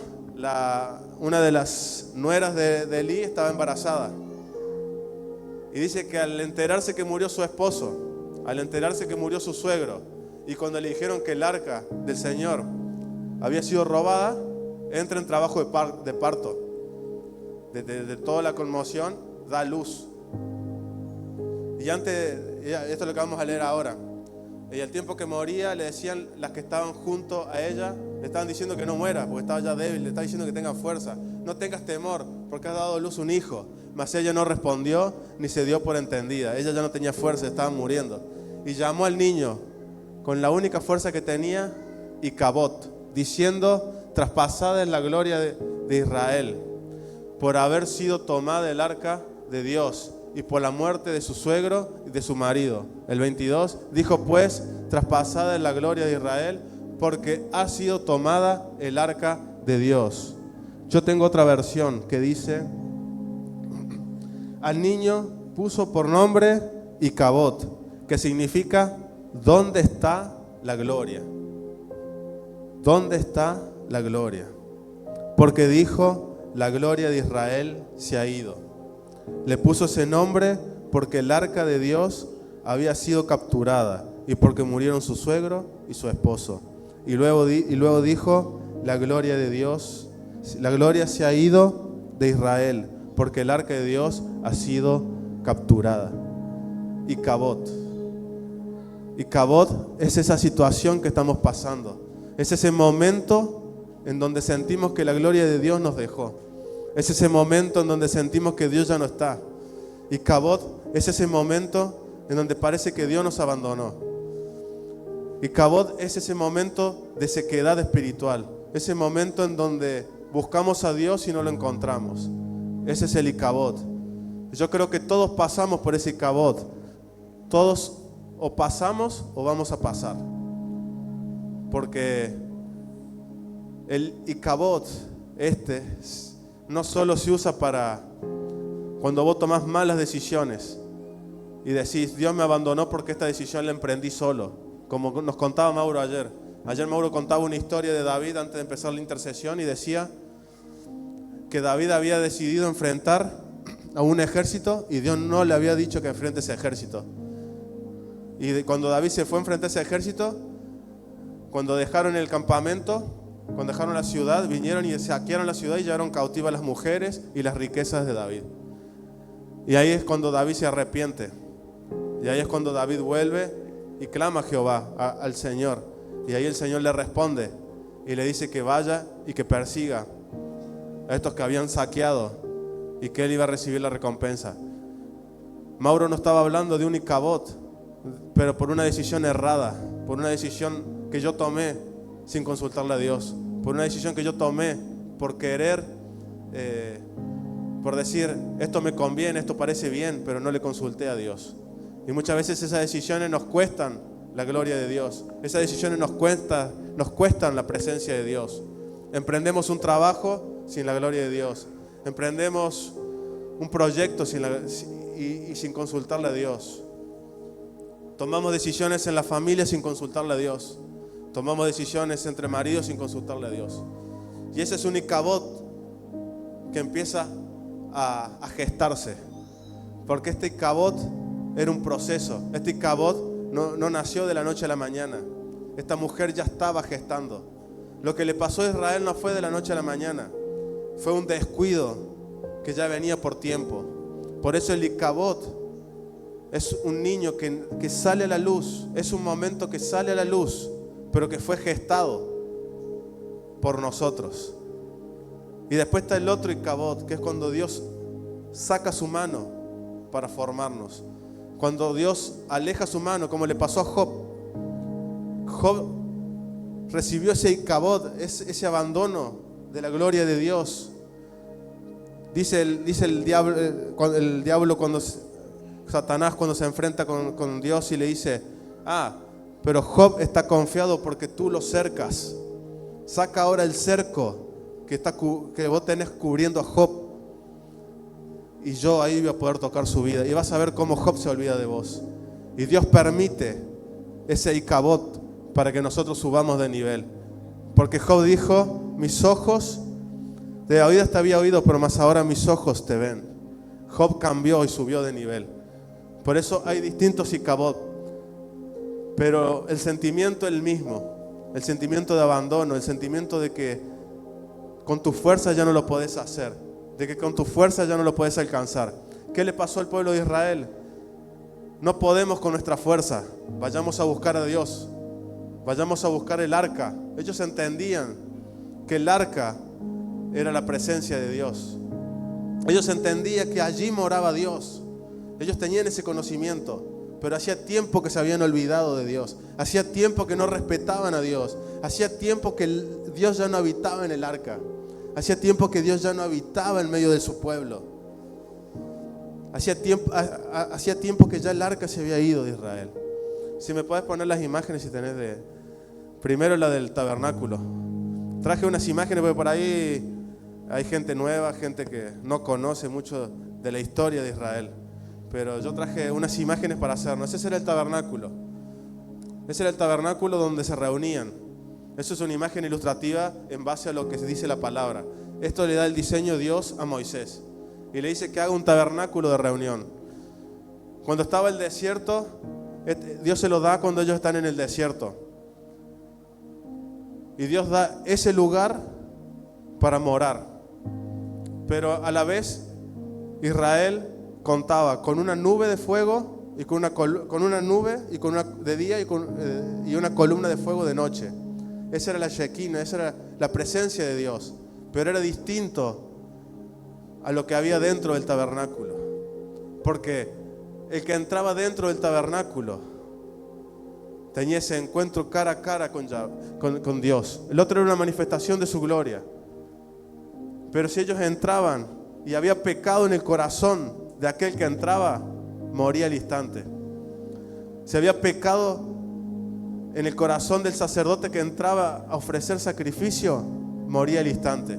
una de las nueras de Elí estaba embarazada. Y dice que al enterarse que murió su esposo, al enterarse que murió su suegro, y cuando le dijeron que el arca del Señor había sido robada, entra en trabajo de parto. De toda la conmoción, da luz. Y antes, esto es lo que vamos a leer ahora. Y al tiempo que moría, le decían las que estaban junto a ella, le estaban diciendo que no muera, porque estaba ya débil, le estaban diciendo que tenga fuerza. No tengas temor, porque has dado a luz un hijo. Mas ella no respondió, ni se dio por entendida. Ella ya no tenía fuerza, estaba muriendo. Y llamó al niño, con la única fuerza que tenía, Icabod, diciendo: traspasada es la gloria de Israel, por haber sido tomada el arca de Dios y por la muerte de su suegro y de su marido. El 22, dijo pues: traspasada es la gloria de Israel, porque ha sido tomada el arca de Dios. Yo tengo otra versión que dice: al niño puso por nombre Icabod, que significa ¿dónde está la gloria? ¿Dónde está la gloria? Porque dijo: la gloria de Israel se ha ido. Le puso ese nombre porque el arca de Dios había sido capturada y porque murieron su suegro y su esposo. Y luego dijo: la gloria de Dios, la gloria se ha ido de Israel porque el arca de Dios ha sido capturada. Icabod es esa situación que estamos pasando. Es ese momento en donde sentimos que la gloria de Dios nos dejó. Es ese momento en donde sentimos que Dios ya no está. Icabod es ese momento en donde parece que Dios nos abandonó. Icabod es ese momento de sequedad espiritual. Ese momento en donde buscamos a Dios y no lo encontramos. Ese es el Icabod. Yo creo que todos pasamos por ese Icabod. Todos o pasamos o vamos a pasar. Porque el Icabod no solo se usa para cuando vos tomás malas decisiones y decís: Dios me abandonó porque esta decisión la emprendí solo, como nos contaba Mauro ayer. Ayer Mauro contaba una historia de David antes de empezar la intercesión y decía que David había decidido enfrentar a un ejército y Dios no le había dicho que enfrente ese ejército. Y cuando David se fue a enfrentar ese ejército, cuando dejaron el campamento, cuando dejaron la ciudad, vinieron y saquearon la ciudad y llevaron cautivas las mujeres y las riquezas de David. Y ahí es cuando David se arrepiente. Y ahí es cuando David vuelve y clama a Jehová, al Señor. Y ahí el Señor le responde y le dice que vaya y que persiga a estos que habían saqueado y que él iba a recibir la recompensa. Mauro no estaba hablando de un Icabod, pero por una decisión errada, por una decisión que yo tomé sin consultarle a Dios, por una decisión que yo tomé por querer, por decir, esto me conviene, esto parece bien, pero no le consulté a Dios. Y muchas veces esas decisiones nos cuestan la gloria de Dios. Esas decisiones nos cuestan la presencia de Dios. Emprendemos un trabajo sin la gloria de Dios. Emprendemos un proyecto sin consultarle a Dios. Tomamos decisiones en la familia sin consultarle a Dios. Tomamos decisiones entre maridos sin consultarle a Dios. Y ese es un Icabod que empieza a gestarse. Porque este Icabod era un proceso. Este Icabod no nació de la noche a la mañana. Esta mujer ya estaba gestando. Lo que le pasó a Israel no fue de la noche a la mañana. Fue un descuido que ya venía por tiempo. Por eso el Icabod es un niño que sale a la luz. Es un momento que sale a la luz, pero que fue gestado por nosotros. Y después está el otro Icabod, que es cuando Dios saca su mano para formarnos. Cuando Dios aleja su mano, como le pasó a Job. Job recibió ese Icabod, ese abandono de la gloria de Dios. Dice el diablo cuando Satanás cuando se enfrenta con Dios y le dice, pero Job está confiado porque tú lo cercas. Saca ahora el cerco que vos tenés cubriendo a Job. Y yo ahí voy a poder tocar su vida. Y vas a ver cómo Job se olvida de vos. Y Dios permite ese Icabod para que nosotros subamos de nivel. Porque Job dijo, mis ojos, de oídas te había oído, pero más ahora mis ojos te ven. Job cambió y subió de nivel. Por eso hay distintos Icabod. Pero el sentimiento es el mismo. El sentimiento de abandono, el sentimiento de que con tu fuerza ya no lo podés hacer. De que con tu fuerza ya no lo puedes alcanzar. ¿Qué le pasó al pueblo de Israel? No podemos con nuestra fuerza. Vayamos a buscar a Dios. Vayamos a buscar el arca. Ellos entendían que el arca era la presencia de Dios. Ellos entendían que allí moraba Dios. Ellos tenían ese conocimiento. Pero hacía tiempo que se habían olvidado de Dios. Hacía tiempo que no respetaban a Dios. Hacía tiempo que Dios ya no habitaba en el arca. Hacía tiempo que Dios ya no habitaba en medio de su pueblo. Hacía tiempo que ya el arca se había ido de Israel. Si me puedes poner las imágenes si tenés primero la del tabernáculo. Traje unas imágenes porque por ahí hay gente nueva, gente que no conoce mucho de la historia de Israel. Pero yo traje unas imágenes para hacernos. Ese era el tabernáculo. Ese era el tabernáculo donde se reunían. Eso es una imagen ilustrativa en base a lo que dice la palabra. Esto le da el diseño Dios a Moisés. Y le dice que haga un tabernáculo de reunión. Cuando estaba el desierto, Dios se lo da cuando ellos están en el desierto. Y Dios da ese lugar para morar. Pero a la vez, Israel contaba con una nube de fuego y con una nube y con una de día y una columna de fuego de noche. Esa era la Shekinah, esa era la presencia de Dios. Pero era distinto a lo que había dentro del tabernáculo. Porque el que entraba dentro del tabernáculo tenía ese encuentro cara a cara con Dios. El otro era una manifestación de su gloria. Pero si ellos entraban y había pecado en el corazón de aquel que entraba, moría al instante. Si había pecado en el corazón del sacerdote que entraba a ofrecer sacrificio, moría al instante.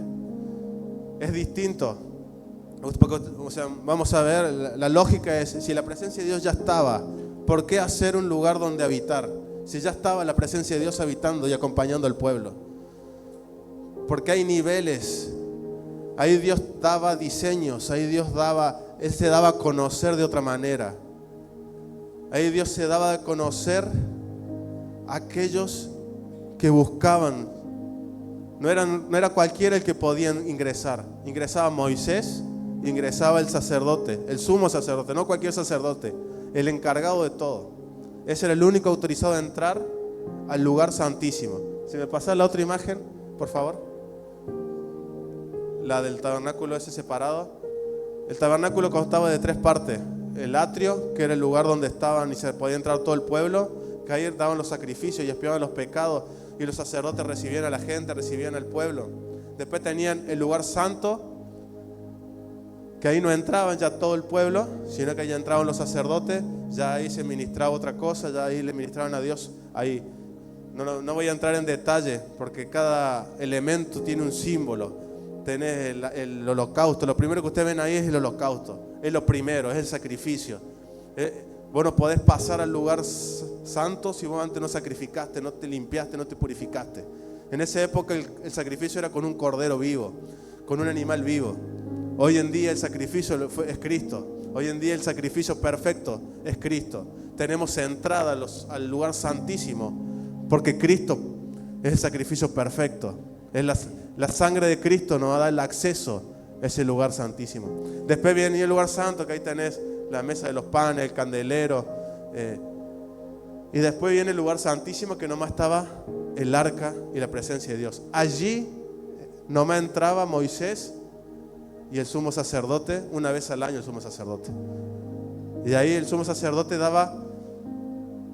Es distinto. O sea, vamos a ver, la lógica es, si la presencia de Dios ya estaba, ¿por qué hacer un lugar donde habitar? Si ya estaba la presencia de Dios habitando y acompañando al pueblo. Porque hay niveles. Ahí Dios daba diseños, ahí Él se daba a conocer de otra manera. Ahí Dios se daba a conocer a aquellos que buscaban. No era cualquiera el que podía ingresar. Ingresaba Moisés ingresaba el sacerdote, el sumo sacerdote, no cualquier sacerdote, el encargado de todo. Ese era el único autorizado a entrar al lugar santísimo. Si me pasa la otra imagen, por favor. La del tabernáculo ese separado. El tabernáculo constaba de 3 partes. El atrio, que era el lugar donde estaban y se podía entrar todo el pueblo, que ahí daban los sacrificios y expiaban los pecados, y los sacerdotes recibían a la gente, recibían al pueblo. Después tenían el lugar santo, que ahí no entraban ya todo el pueblo, sino que ya entraban los sacerdotes, ya ahí se ministraba otra cosa, ya ahí le ministraban a Dios. Ahí no voy a entrar en detalle, porque cada elemento tiene un símbolo. Tenés el holocausto, lo primero que ustedes ven ahí es el holocausto, es lo primero, es el sacrificio. Vos no podés pasar al lugar santo si vos antes no sacrificaste, no te limpiaste, no te purificaste. En esa época el sacrificio era con un cordero vivo, con un animal vivo. Hoy en día el sacrificio es Cristo. Hoy en día el sacrificio perfecto es Cristo. Tenemos entrada al lugar santísimo porque Cristo es el sacrificio perfecto. Es la sangre de Cristo nos da el acceso a ese lugar santísimo. Después viene el lugar santo, que ahí tenés la mesa de los panes, el candelero. Y después viene el lugar santísimo, que nomás estaba el arca y la presencia de Dios. Allí nomás entraba Moisés y el sumo sacerdote, una vez al año el sumo sacerdote. Y ahí el sumo sacerdote daba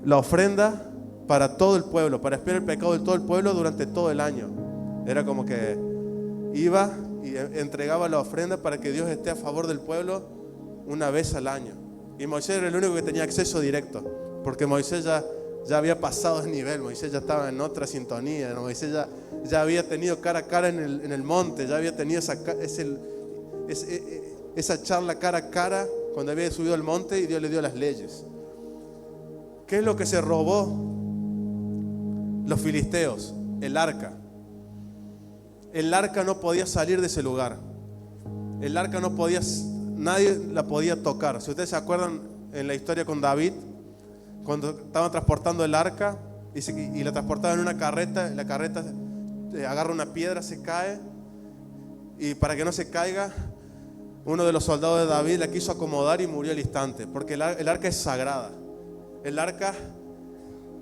la ofrenda para todo el pueblo, para expiar el pecado de todo el pueblo durante todo el año. Era como que iba y entregaba la ofrenda para que Dios esté a favor del pueblo una vez al año. Y Moisés era el único que tenía acceso directo, porque Moisés ya había pasado de nivel. Moisés ya estaba en otra sintonía. Moisés ya había tenido cara a cara en el monte, ya había tenido esa charla cara a cara cuando había subido al monte y Dios le dio las leyes. ¿Qué es lo que se robó los filisteos? El arca. El arca no podía salir de ese lugar. El arca no podía, nadie la podía tocar. Si ustedes se acuerdan en la historia con David, cuando estaban transportando el arca y la transportaban en una carreta, la carreta agarra una piedra, se cae, y para que no se caiga, uno de los soldados de David la quiso acomodar y murió al instante, porque el arca es sagrada. El arca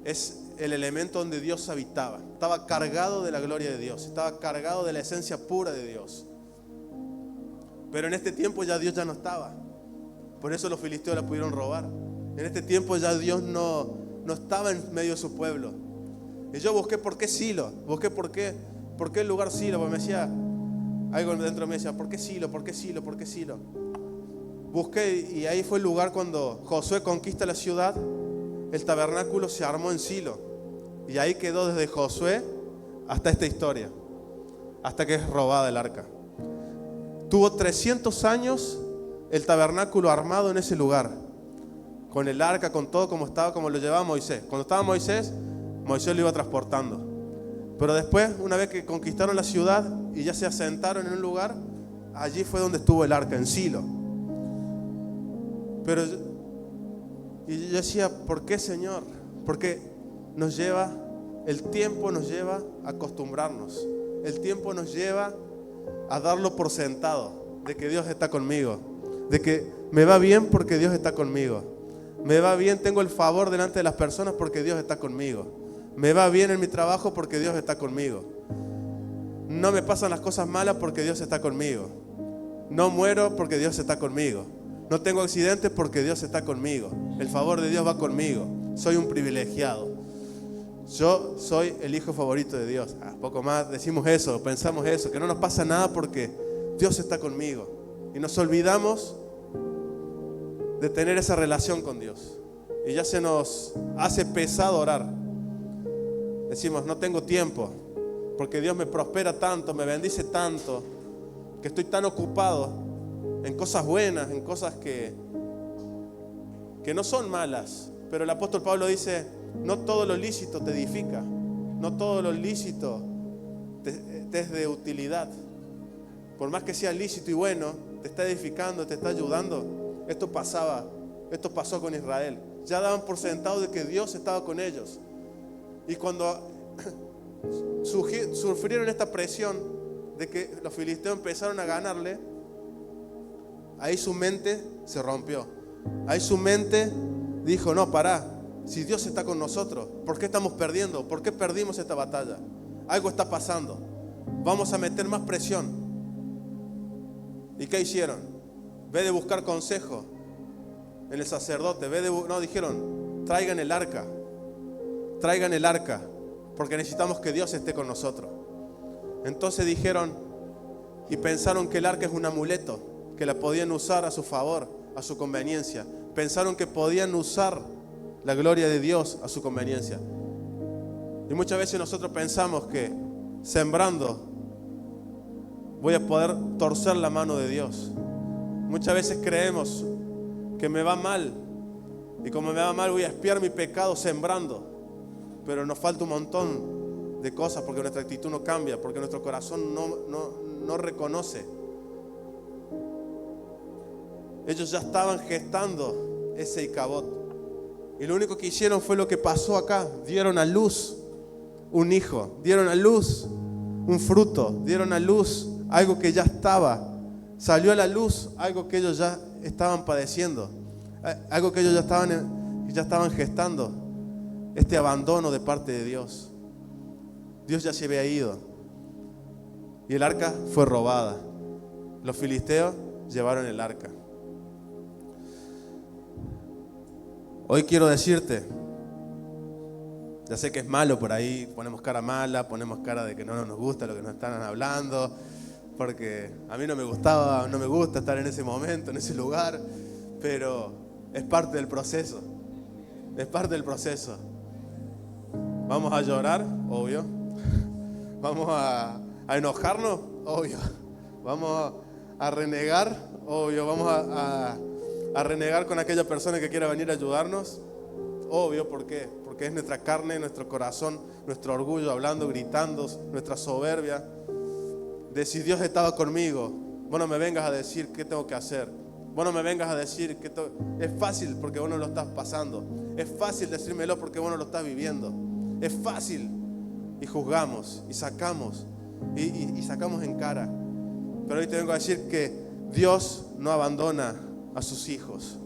es el elemento donde Dios habitaba. Estaba cargado de la gloria de Dios, estaba cargado de la esencia pura de Dios. Pero en este tiempo ya Dios ya no estaba. Por eso los filisteos la pudieron robar. En este tiempo ya Dios no estaba en medio de su pueblo. Y yo busqué por qué Silo, busqué por qué el lugar Silo, porque me decía, algo dentro me decía, ¿por qué Silo? ¿Por qué Silo? ¿Por qué Silo? Busqué y ahí fue el lugar cuando Josué conquista la ciudad. El tabernáculo se armó en Silo. Y ahí quedó desde Josué hasta esta historia, hasta que es robada el arca. Tuvo 300 años el tabernáculo armado en ese lugar, con el arca, con todo como estaba, como lo llevaba Moisés. Cuando estaba Moisés lo iba transportando. Pero después, una vez que conquistaron la ciudad y ya se asentaron en un lugar, allí fue donde estuvo el arca, en Silo. Pero y yo decía, ¿por qué, Señor? Porque el tiempo nos lleva a acostumbrarnos. El tiempo nos lleva a darlo por sentado, de que Dios está conmigo, de que me va bien porque Dios está conmigo. Me va bien, tengo el favor delante de las personas porque Dios está conmigo. Me va bien en mi trabajo porque Dios está conmigo. No me pasan las cosas malas porque Dios está conmigo. No muero porque Dios está conmigo. No tengo accidentes porque Dios está conmigo. El favor de Dios va conmigo. Soy un privilegiado. Yo soy el hijo favorito de Dios. Poco más decimos eso, pensamos eso, que no nos pasa nada porque Dios está conmigo. Y nos olvidamos de tener esa relación con Dios. Y ya se nos hace pesado orar. Decimos, no tengo tiempo, porque Dios me prospera tanto, me bendice tanto, que estoy tan ocupado en cosas buenas, en cosas que no son malas. Pero el apóstol Pablo dice, no todo lo lícito te edifica, no todo lo lícito te es de utilidad. Por más que sea lícito y bueno, te está edificando, te está ayudando. Esto pasó con Israel. Ya daban por sentado de que Dios estaba con ellos. Y cuando sufrieron esta presión de que los filisteos empezaron a ganarle, ahí su mente se rompió. Ahí su mente dijo, no, pará, si Dios está con nosotros, ¿por qué estamos perdiendo? ¿Por qué perdimos esta batalla? Algo está pasando. Vamos a meter más presión. ¿Y qué hicieron? En vez de buscar consejo en el sacerdote, dijeron, traigan el arca, porque necesitamos que Dios esté con nosotros. Entonces dijeron y pensaron que el arca es un amuleto, que la podían usar a su favor, a su conveniencia. Pensaron que podían usar la gloria de Dios a su conveniencia. Y muchas veces nosotros pensamos que sembrando voy a poder torcer la mano de Dios. Muchas veces creemos que me va mal, y como me va mal voy a expiar mi pecado sembrando. Pero nos falta un montón de cosas porque nuestra actitud no cambia, porque nuestro corazón no reconoce. Ellos ya estaban gestando ese Icabod, y lo único que hicieron fue lo que pasó acá. Dieron a luz un hijo, dieron a luz un fruto, dieron a luz algo que ya estaba, salió a la luz algo que ellos ya estaban padeciendo, algo que ellos ya estaban gestando, este abandono de parte de Dios. Dios ya se había ido y el arca fue robada. Los filisteos llevaron el arca. Hoy quiero decirte, ya sé que es malo por ahí, ponemos cara mala, ponemos cara de que no nos gusta lo que nos están hablando, porque a mí no me gusta estar en ese momento, en ese lugar, pero es parte del proceso, es parte del proceso. Vamos a llorar, obvio. Vamos a enojarnos, obvio. Vamos a renegar, obvio. Vamos a renegar con aquella persona que quiera venir a ayudarnos, obvio. ¿Por qué? Porque es nuestra carne, nuestro corazón, nuestro orgullo hablando, gritando, nuestra soberbia. De si Dios estaba conmigo, vos no me vengas a decir qué tengo que hacer. Vos no me vengas a decir que es fácil porque vos no lo estás pasando. Es fácil decírmelo porque vos no lo estás viviendo. Es fácil. Y juzgamos y sacamos y sacamos en cara. Pero hoy te vengo a decir que Dios no abandona a sus hijos.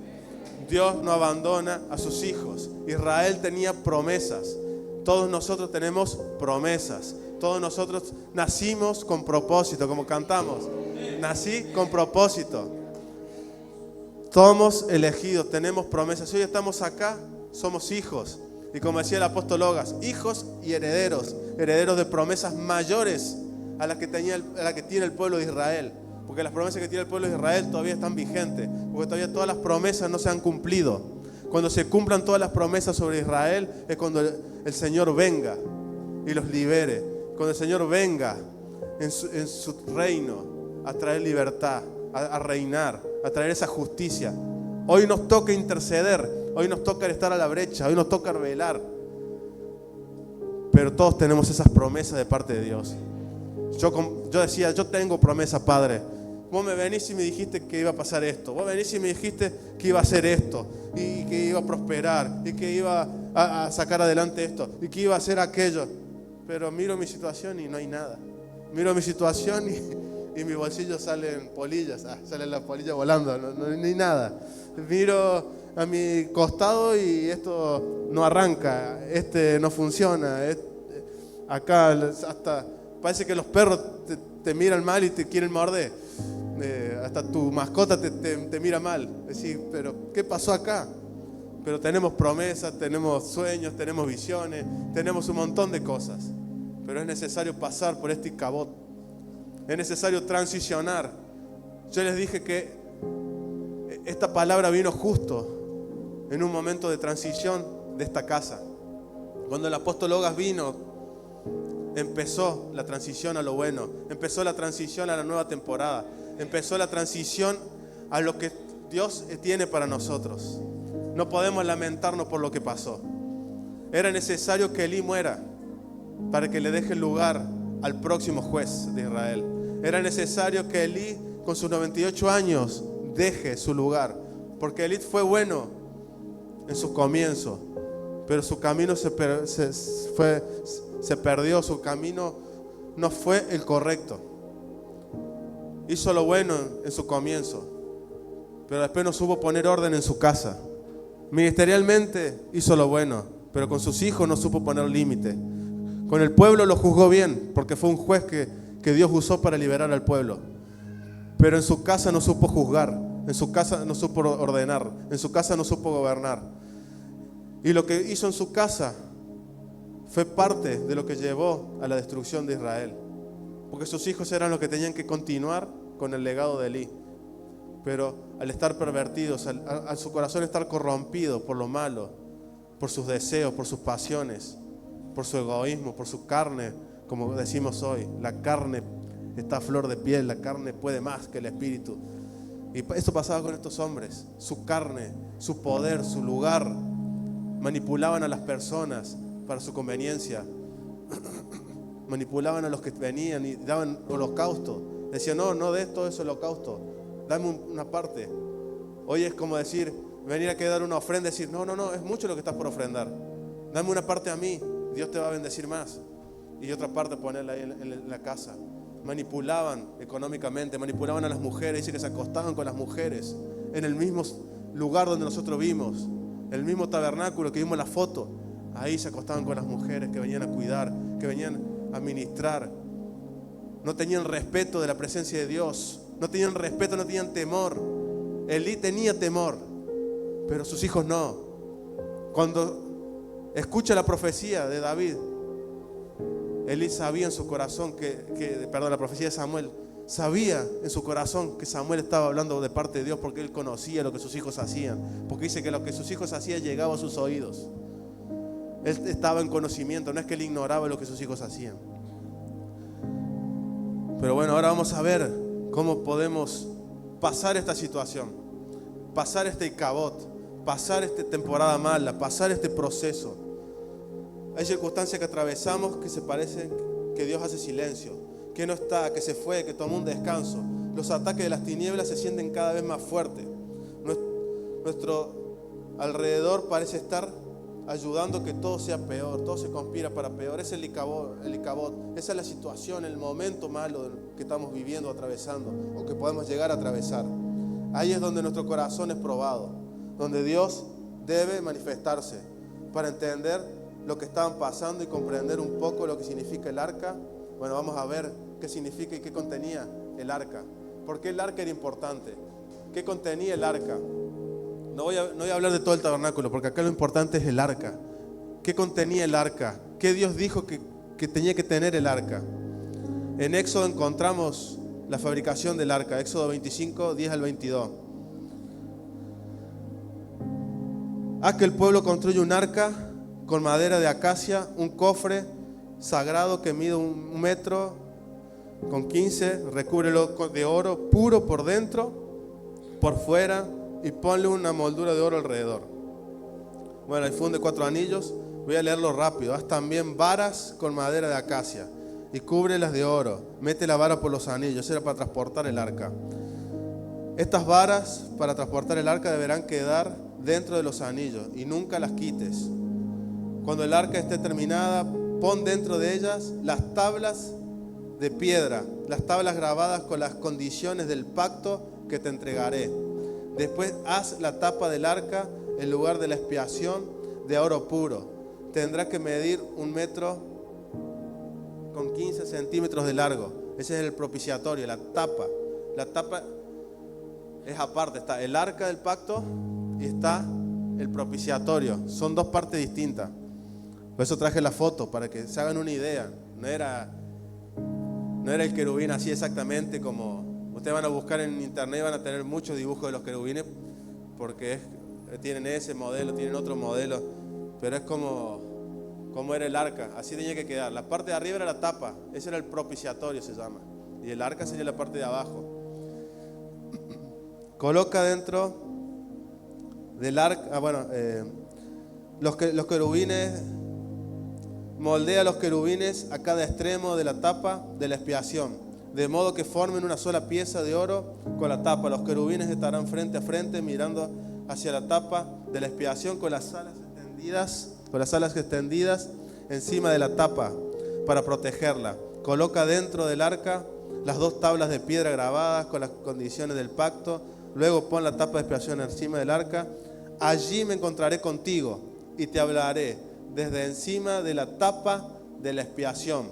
Dios no abandona a sus hijos. Israel tenía promesas. Todos nosotros tenemos promesas. Todos nosotros nacimos con propósito, como cantamos. Nací con propósito. Somos elegidos, tenemos promesas. Si hoy estamos acá, somos hijos. Y como decía el apóstol Logas, hijos y herederos de promesas mayores a las que tiene el pueblo de Israel. Porque las promesas que tiene el pueblo de Israel todavía están vigentes, porque todavía todas las promesas no se han cumplido. Cuando se cumplan todas las promesas sobre Israel es cuando el Señor venga y los libere. Cuando el Señor venga en su reino a traer libertad, a reinar, a traer esa justicia. Hoy nos toca interceder. Hoy nos toca estar a la brecha, hoy nos toca velar. Pero todos tenemos esas promesas de parte de Dios. Yo decía, yo tengo promesa, Padre. Vos me venís y me dijiste que iba a pasar esto. Vos venís y me dijiste que iba a hacer esto. Y que iba a prosperar. Y que iba a sacar adelante esto. Y que iba a hacer aquello. Pero miro mi situación y no hay nada. Miro mi situación y mi bolsillo salen polillas. Salen las polillas volando. No hay nada. Miro a mi costado y esto no arranca, no funciona. Acá hasta parece que los perros te miran mal y te quieren morder. Hasta tu mascota te mira mal. Decís, pero ¿qué pasó acá? Pero tenemos promesas, tenemos sueños, tenemos visiones, tenemos un montón de cosas. Pero es necesario pasar por este Icabod. Es necesario transicionar. Yo les dije que esta palabra vino justo en un momento de transición de esta casa. Cuando el apóstol Logas vino, empezó la transición a lo bueno, empezó la transición a la nueva temporada, empezó la transición a lo que Dios tiene para nosotros. No podemos lamentarnos por lo que pasó. Era necesario que Elí muera para que le deje el lugar al próximo juez de Israel. Era necesario que Elí, con sus 98 años, deje su lugar, porque Elí fue bueno en su comienzo, pero su camino se perdió, su camino no fue el correcto. Hizo lo bueno en su comienzo, pero después no supo poner orden en su casa. Ministerialmente hizo lo bueno, pero con sus hijos no supo poner límite. Con el pueblo lo juzgó bien, porque fue un juez que Dios usó para liberar al pueblo. Pero en su casa no supo juzgar, en su casa no supo ordenar, en su casa no supo gobernar. Y lo que hizo en su casa fue parte de lo que llevó a la destrucción de Israel. Porque sus hijos eran los que tenían que continuar con el legado de Elí. Pero al estar pervertidos, al su corazón estar corrompido por lo malo, por sus deseos, por sus pasiones, por su egoísmo, por su carne, como decimos hoy, la carne está a flor de piel, la carne puede más que el espíritu. Y esto pasaba con estos hombres, su carne, su poder, su lugar, manipulaban a las personas para su conveniencia, manipulaban a los que venían y daban holocausto, decían no des todo ese holocausto, dame una parte. Hoy es como decir, venir a dar una ofrenda y decir, no, es mucho lo que estás por ofrendar, dame una parte a mí, Dios te va a bendecir más, y otra parte ponerla ahí en la casa. Manipulaban económicamente, manipulaban a las mujeres, dice que se acostaban con las mujeres en el mismo lugar donde nosotros vimos, el mismo tabernáculo que vimos la foto, ahí se acostaban con las mujeres que venían a cuidar, que venían a ministrar. No tenían respeto de la presencia de Dios, no tenían respeto, no tenían temor. Elí tenía temor, pero sus hijos no. Cuando escucha la profecía de David, Elí sabía en su corazón la profecía de Samuel, sabía en su corazón que Samuel estaba hablando de parte de Dios, porque él conocía lo que sus hijos hacían, porque dice que lo que sus hijos hacían llegaba a sus oídos. Él estaba en conocimiento, no es que él ignoraba lo que sus hijos hacían. Pero bueno, ahora vamos a ver cómo podemos pasar esta situación, pasar este Icabod, pasar esta temporada mala, pasar este proceso. Hay circunstancias que atravesamos que se parecen que Dios hace silencio, que no está, que se fue, que tomó un descanso. Los ataques de las tinieblas se sienten cada vez más fuertes. Nuestro alrededor parece estar ayudando que todo sea peor, todo se conspira para peor. Es el Icabod, esa es la situación, el momento malo que estamos viviendo, atravesando, o que podemos llegar a atravesar. Ahí es donde nuestro corazón es probado, donde Dios debe manifestarse para entender lo que estaban pasando y comprender un poco lo que significa el arca. Bueno, vamos a ver qué significa y qué contenía el arca. ¿Por qué el arca era importante? ¿Qué contenía el arca? No voy a hablar de todo el tabernáculo, porque acá lo importante es el arca. ¿Qué contenía el arca? ¿Qué Dios dijo que tenía que tener el arca? En Éxodo encontramos la fabricación del arca, Éxodo 25, 10 al 22. Haz que el pueblo construya un arca con madera de acacia, un cofre sagrado que mide 1 metro con 15, recúbrelo de oro puro por dentro, por fuera, y ponle una moldura de oro alrededor. Bueno, y funde 4 anillos, voy a leerlo rápido. Haz también varas con madera de acacia y cúbrelas de oro, mete la vara por los anillos, era para transportar el arca. Estas varas para transportar el arca deberán quedar dentro de los anillos y nunca las quites. Cuando el arca esté terminada, pon dentro de ellas las tablas de piedra, las tablas grabadas con las condiciones del pacto que te entregaré. Después haz la tapa del arca en lugar de la expiación de oro puro. Tendrá que medir 1 metro con 15 centímetros de largo. Ese es el propiciatorio, la tapa. La tapa es aparte, está el arca del pacto y está el propiciatorio. Son 2 partes distintas. Por eso traje la foto, para que se hagan una idea. No era el querubín así exactamente como... Ustedes van a buscar en internet y van a tener muchos dibujos de los querubines, porque tienen ese modelo, tienen otro modelo, pero es como era el arca, así tenía que quedar. La parte de arriba era la tapa, ese era el propiciatorio, se llama, y el arca sería la parte de abajo. Coloca dentro del arca, los querubines, moldea los querubines a cada extremo de la tapa de la expiación, de modo que formen una sola pieza de oro con la tapa. Los querubines estarán frente a frente mirando hacia la tapa de la expiación con las alas extendidas encima de la tapa para protegerla. Coloca dentro del arca las 2 tablas de piedra grabadas con las condiciones del pacto Luego pon la tapa de expiación encima del arca. Allí me encontraré contigo y te hablaré desde encima de la tapa de la expiación,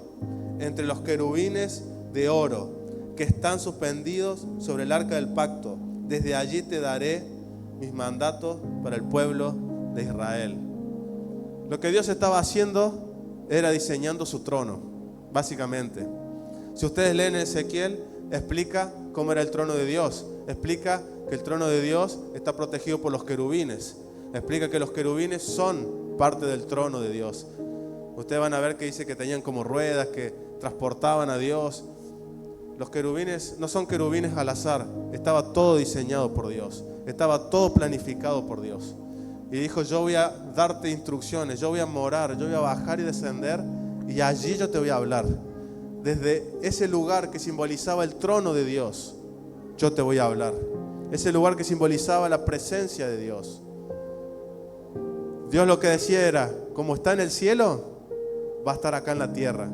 entre los querubines de oro que están suspendidos sobre el arca del pacto. Desde allí te daré mis mandatos para el pueblo de Israel. Lo que Dios estaba haciendo era diseñando su trono, básicamente. Si ustedes leen Ezequiel, explica cómo era el trono de Dios. Explica que el trono de Dios está protegido por los querubines. Explica que los querubines son parte del trono de Dios. Ustedes van a ver que dice que tenían como ruedas que transportaban a Dios. Los querubines no son querubines al azar. Estaba todo diseñado por Dios. Estaba todo planificado por Dios. Y dijo, yo voy a darte instrucciones, yo voy a morar, yo voy a bajar y descender y allí yo te voy a hablar. Desde ese lugar que simbolizaba el trono de Dios, yo te voy a hablar. Ese lugar que simbolizaba la presencia de Dios. Dios lo que decía era, como está en el cielo, va a estar acá en la tierra.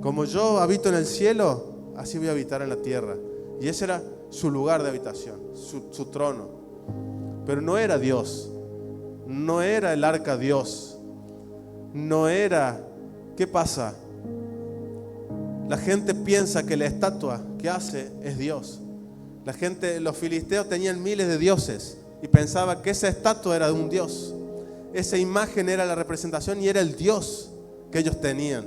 Como yo habito en el cielo, así voy a habitar en la tierra. Y ese era su lugar de habitación, su trono. Pero no era Dios. No era el arca Dios. No era... ¿Qué pasa? La gente piensa que la estatua que hace es Dios. La gente, los filisteos tenían miles de dioses y pensaba que esa estatua era de un Dios. Esa imagen era la representación y era el Dios que ellos tenían.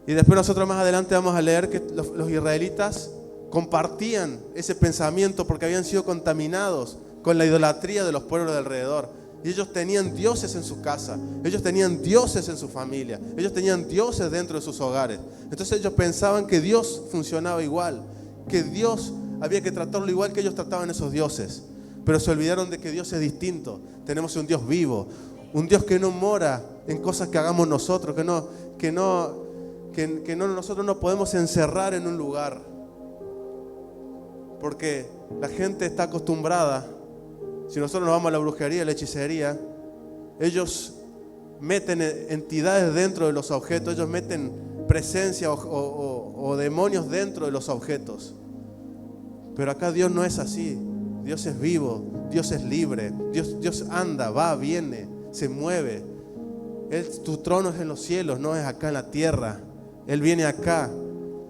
Y después nosotros más adelante vamos a leer que los israelitas compartían ese pensamiento porque habían sido contaminados con la idolatría de los pueblos de alrededor. Y ellos tenían dioses en su casa, ellos tenían dioses en su familia, ellos tenían dioses dentro de sus hogares. Entonces ellos pensaban que Dios funcionaba igual, que Dios había que tratarlo igual que ellos trataban esos dioses. Pero se olvidaron de que Dios es distinto. Tenemos un Dios vivo, un Dios que no mora en cosas que hagamos nosotros, que nosotros no podemos encerrar en un lugar. Porque la gente está acostumbrada. Si nosotros nos vamos a la brujería, la hechicería, ellos meten entidades dentro de los objetos, ellos meten presencia o demonios dentro de los objetos. Pero acá Dios no es así. Dios es vivo, Dios es libre, Dios anda, va, viene, se mueve. Tu trono es en los cielos, no es acá en la tierra. Él viene acá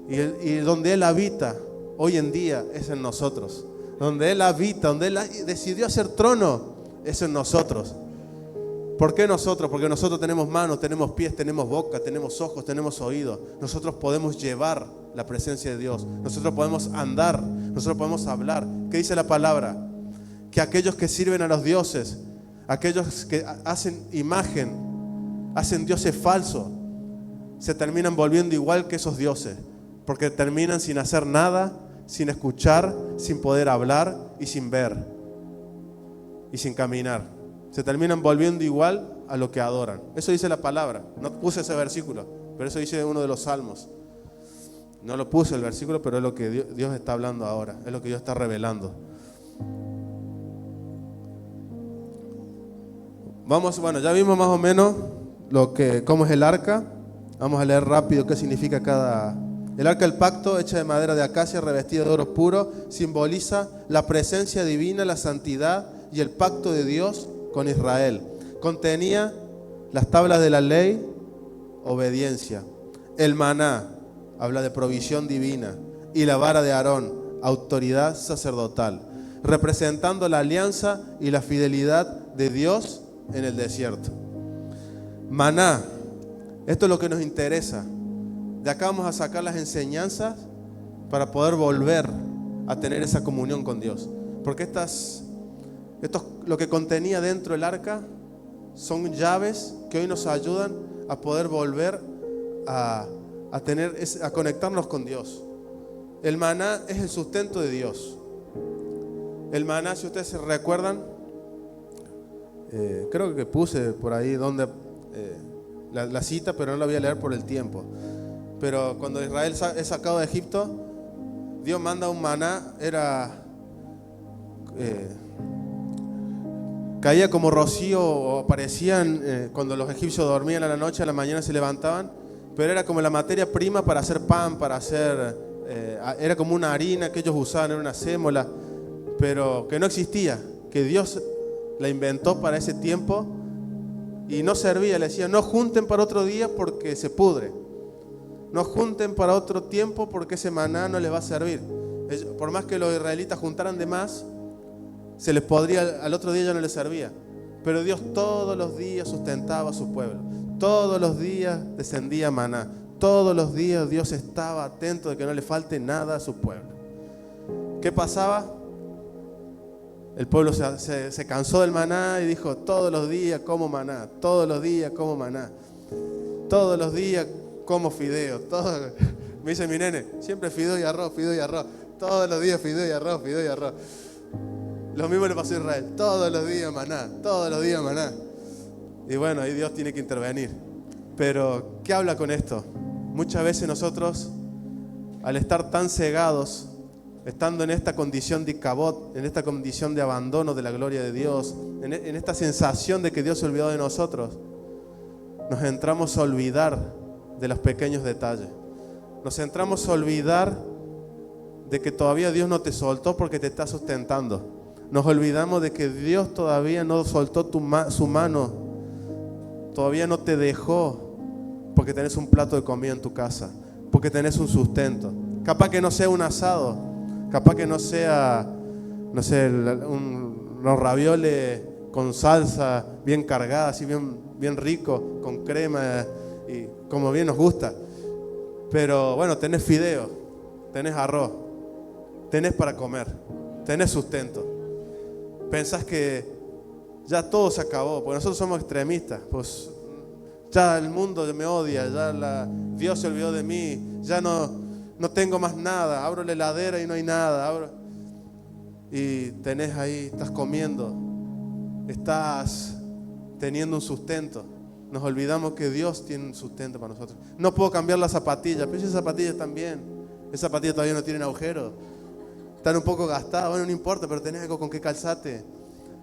y donde Él habita hoy en día es en nosotros. Donde Él habita, donde Él decidió hacer trono, es en nosotros. ¿Por qué nosotros? Porque nosotros tenemos manos, tenemos pies, tenemos boca, tenemos ojos, tenemos oídos. Nosotros podemos llevar la presencia de Dios. Nosotros podemos andar, nosotros podemos hablar. ¿Qué dice la palabra? Que aquellos que sirven a los dioses, aquellos que hacen imagen, hacen dioses falsos, se terminan volviendo igual que esos dioses. Porque terminan sin hacer nada, sin escuchar, sin poder hablar y sin ver y sin caminar. Se terminan volviendo igual a lo que adoran. Eso dice la palabra. No puse ese versículo, pero eso dice uno de los salmos. No lo puse el versículo, pero es lo que Dios está hablando ahora. Es lo que Dios está revelando. Ya vimos más o menos cómo es el arca. Vamos a leer rápido qué significa cada... El arca del pacto, hecha de madera de acacia, revestida de oro puro, simboliza la presencia divina, la santidad y el pacto de Dios con Israel. Contenía las tablas de la ley, obediencia. El maná, habla de provisión divina. Y la vara de Aarón, autoridad sacerdotal, representando la alianza y la fidelidad de Dios en el desierto. Maná, esto es lo que nos interesa. De acá vamos a sacar las enseñanzas para poder volver a tener esa comunión con Dios. Porque lo que contenía dentro del arca son llaves que hoy nos ayudan a poder volver a conectarnos con Dios. El maná es el sustento de Dios. El maná, si ustedes se recuerdan, creo que puse por ahí donde la cita, pero no la voy a leer por el tiempo. Pero cuando Israel es sacado de Egipto, Dios manda un maná, caía como rocío o aparecían cuando los egipcios dormían a la noche, a la mañana se levantaban, pero era como la materia prima para hacer pan, para hacer era como una harina que ellos usaban, era una sémola, pero que no existía, que Dios la inventó para ese tiempo y no servía. Le decía, no junten para otro día porque se pudre. No junten para otro tiempo porque ese maná no les va a servir. Por más que los israelitas juntaran de más, se les podría, al otro día ya no les servía. Pero Dios todos los días sustentaba a su pueblo. Todos los días descendía maná. Todos los días Dios estaba atento de que no le falte nada a su pueblo. ¿Qué pasaba? El pueblo se cansó del maná y dijo, todos los días como maná, todos los días como maná, todos los días como fideo. Me dice mi nene, siempre fideo y arroz, todos los días fideo y arroz, fideo y arroz. Lo mismo le pasó a Israel, todos los días maná, todos los días maná. Y bueno, ahí Dios tiene que intervenir. Pero, ¿qué habla con esto? Muchas veces nosotros, al estar tan cegados, estando en esta condición de cabot, en esta condición de abandono de la gloria de Dios, en esta sensación de que Dios se olvidó de nosotros, nos entramos a olvidar de los pequeños detalles. Nos entramos a olvidar de que todavía Dios no te soltó porque te está sustentando. Nos olvidamos de que Dios todavía no soltó su mano, todavía no te dejó porque tenés un plato de comida en tu casa, porque tenés un sustento. Capaz que no sea un asado, capaz que no sea, no sé, unos ravioles con salsa bien cargada, así bien rico, con crema y como bien nos gusta. Pero bueno, tenés fideo, tenés arroz, tenés para comer, tenés sustento. Pensás que ya todo se acabó, porque nosotros somos extremistas. Pues ya el mundo me odia, ya Dios se olvidó de mí, ya no tengo más nada. Abro la heladera y no hay nada. Y tenés ahí, estás comiendo, estás teniendo un sustento. Nos olvidamos que Dios tiene un sustento para nosotros. No puedo cambiar las zapatillas, pero esas zapatillas también. Esas zapatillas todavía no tienen agujeros. Están un poco gastadas, bueno, no importa, pero tenés algo con qué calzate.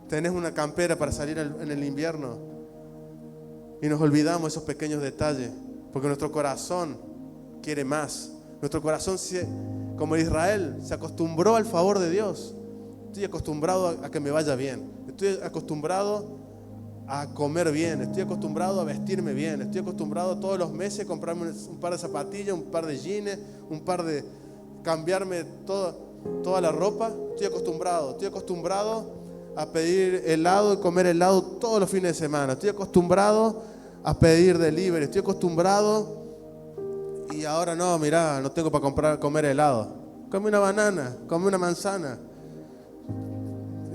Tenés una campera para salir en el invierno. Y nos olvidamos de esos pequeños detalles, porque nuestro corazón quiere más. Nuestro corazón, como Israel, se acostumbró al favor de Dios. Estoy acostumbrado a que me vaya bien. Estoy acostumbrado a comer bien. Estoy acostumbrado a vestirme bien. Estoy acostumbrado todos los meses a comprarme un par de zapatillas, un par de jeans, cambiarme toda la ropa. Estoy acostumbrado a pedir helado y comer helado todos los fines de semana. Estoy acostumbrado a pedir delivery. Estoy acostumbrado y ahora no tengo para comer helado. Come una banana, come una manzana.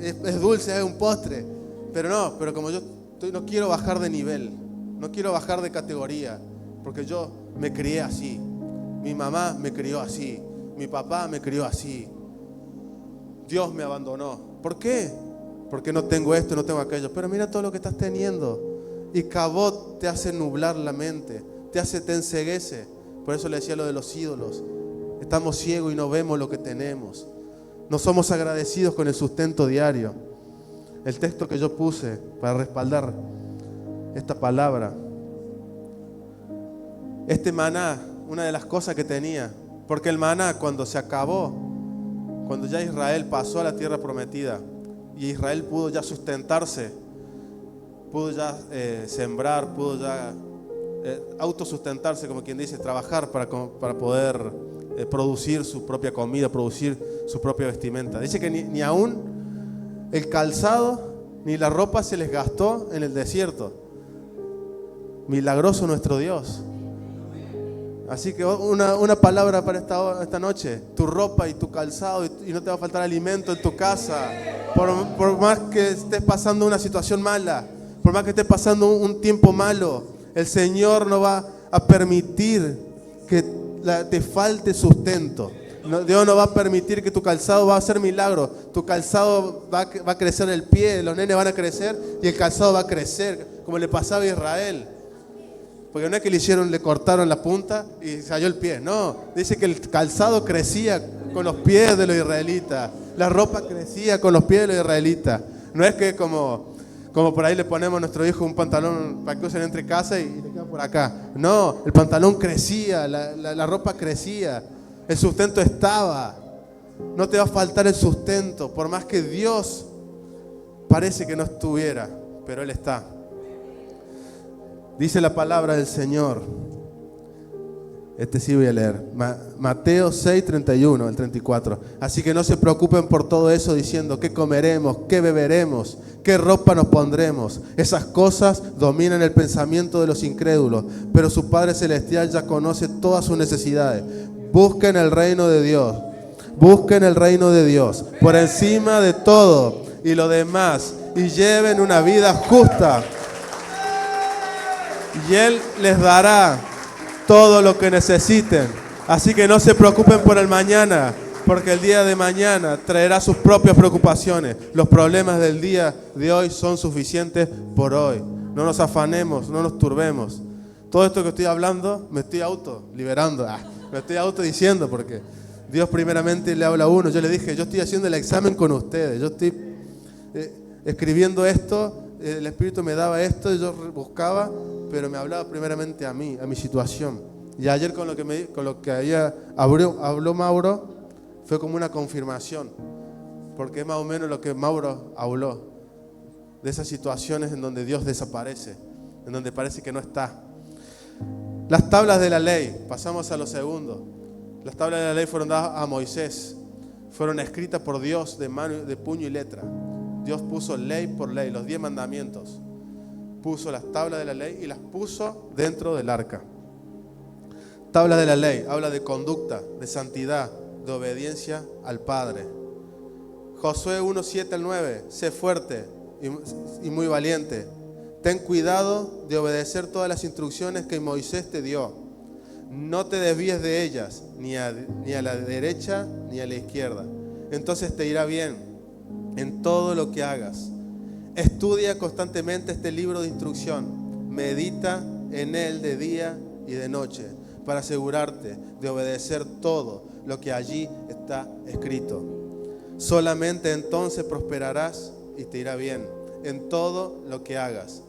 Es dulce, es un postre. Pero como yo no quiero bajar de nivel, no quiero bajar de categoría, porque yo me crié así. Mi mamá me crió así. Mi papá me crió así. Dios me abandonó. ¿Por qué? Porque no tengo esto, no tengo aquello. Pero mira todo lo que estás teniendo. Y cabot te hace nublar la mente, te enceguece. Por eso le decía lo de los ídolos. Estamos ciegos y no vemos lo que tenemos. No somos agradecidos con el sustento diario. El texto que yo puse para respaldar esta palabra. Este maná, una de las cosas que tenía, porque el maná cuando se acabó, cuando ya Israel pasó a la tierra prometida y Israel pudo ya sustentarse, pudo ya sembrar, pudo ya autosustentarse, como quien dice, trabajar para poder producir su propia comida, producir su propia vestimenta. Dice que ni aún el calzado ni la ropa se les gastó en el desierto. Milagroso nuestro Dios. Así que una palabra para esta noche. Tu ropa y tu calzado y no te va a faltar alimento en tu casa. Por más que estés pasando una situación mala, por más que estés pasando un tiempo malo, el Señor no va a permitir que te falte sustento. Dios no va a permitir que tu calzado va a hacer milagro. Tu calzado va a crecer el pie, los nenes van a crecer y el calzado va a crecer, como le pasaba a Israel. Porque no es que le cortaron la punta y salió el pie. No, dice que el calzado crecía con los pies de los israelitas. La ropa crecía con los pies de los israelitas. No es que como por ahí le ponemos a nuestro hijo un pantalón para que usen entre casa y le queda por acá. No, el pantalón crecía, la ropa crecía. El sustento estaba. No te va a faltar el sustento, por más que Dios parece que no estuviera, pero Él está. Dice la palabra del Señor. Este sí voy a leer. Mateo 6, 31, el 34. Así que no se preocupen por todo eso diciendo qué comeremos, qué beberemos, qué ropa nos pondremos. Esas cosas dominan el pensamiento de los incrédulos, pero su Padre Celestial ya conoce todas sus necesidades. Busquen el reino de Dios. Busquen el reino de Dios por encima de todo y lo demás, y lleven una vida justa. Y Él les dará todo lo que necesiten. Así que no se preocupen por el mañana, porque el día de mañana traerá sus propias preocupaciones. Los problemas del día de hoy son suficientes por hoy. No nos afanemos, no nos turbemos. Todo esto que estoy hablando, me estoy liberando. Me estoy diciendo porque Dios primeramente le habla a uno. Yo le dije, yo estoy haciendo el examen con ustedes. Yo estoy escribiendo esto. El Espíritu me daba esto y yo buscaba, pero me hablaba primeramente a mí, a mi situación. Y ayer con lo que habló Mauro, fue como una confirmación, porque es más o menos lo que Mauro habló, de esas situaciones en donde Dios desaparece, en donde parece que no está. Las tablas de la ley, pasamos a lo segundo. Las tablas de la ley fueron dadas a Moisés, fueron escritas por Dios de puño y letra. Dios puso ley por ley, los 10 mandamientos. Puso las tablas de la ley y las puso dentro del arca. Tablas de la ley, habla de conducta, de santidad, de obediencia al Padre. Josué 1, 7 al 9, sé fuerte y muy valiente. Ten cuidado de obedecer todas las instrucciones que Moisés te dio. No te desvíes de ellas, ni a la derecha ni a la izquierda. Entonces te irá bien en todo lo que hagas. Estudia constantemente este libro de instrucción. Medita en él de día y de noche, para asegurarte de obedecer todo lo que allí está escrito. Solamente entonces prosperarás y te irá bien en todo lo que hagas.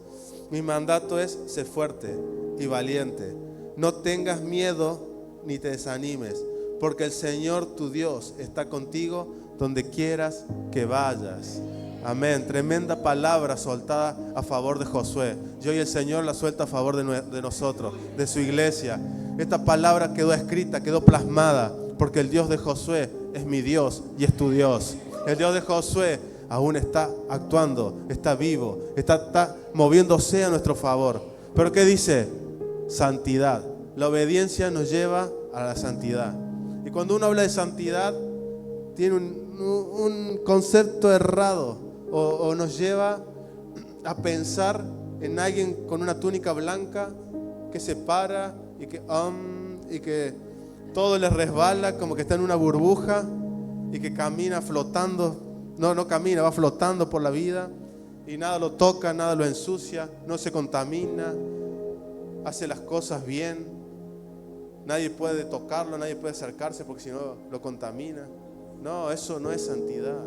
Mi mandato es: sé fuerte y valiente. No tengas miedo ni te desanimes, porque el Señor tu Dios está contigo donde quieras que vayas. Amén. Tremenda palabra soltada a favor de Josué. Y hoy el Señor la suelta a favor de nosotros, de su iglesia. Esta palabra quedó escrita, quedó plasmada, porque el Dios de Josué es mi Dios y es tu Dios. El Dios de Josué aún está actuando, está vivo, está moviéndose a nuestro favor. ¿Pero qué dice? Santidad. La obediencia nos lleva a la santidad. Y cuando uno habla de santidad, tiene un concepto errado o nos lleva a pensar en alguien con una túnica blanca que se para y que todo le resbala, como que está en una burbuja y que camina flotando. No camina, va flotando por la vida y nada lo toca, nada lo ensucia, no se contamina, hace las cosas bien. Nadie puede tocarlo, nadie puede acercarse porque si no lo contamina. No, eso no es santidad.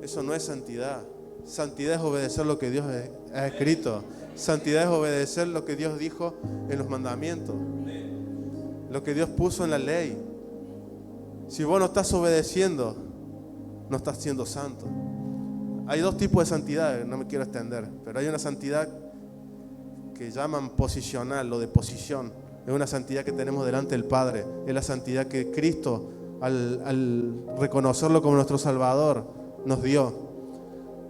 Eso no es santidad. Santidad es obedecer lo que Dios ha escrito. Santidad es obedecer lo que Dios dijo en los mandamientos, lo que Dios puso en la ley. Si vos no estás obedeciendo, no estás siendo santo. Hay dos tipos de santidad, no me quiero extender, pero hay una santidad que llaman posicional o de posición. Es una santidad que tenemos delante del Padre. Es la santidad que Cristo, al reconocerlo como nuestro Salvador, nos dio.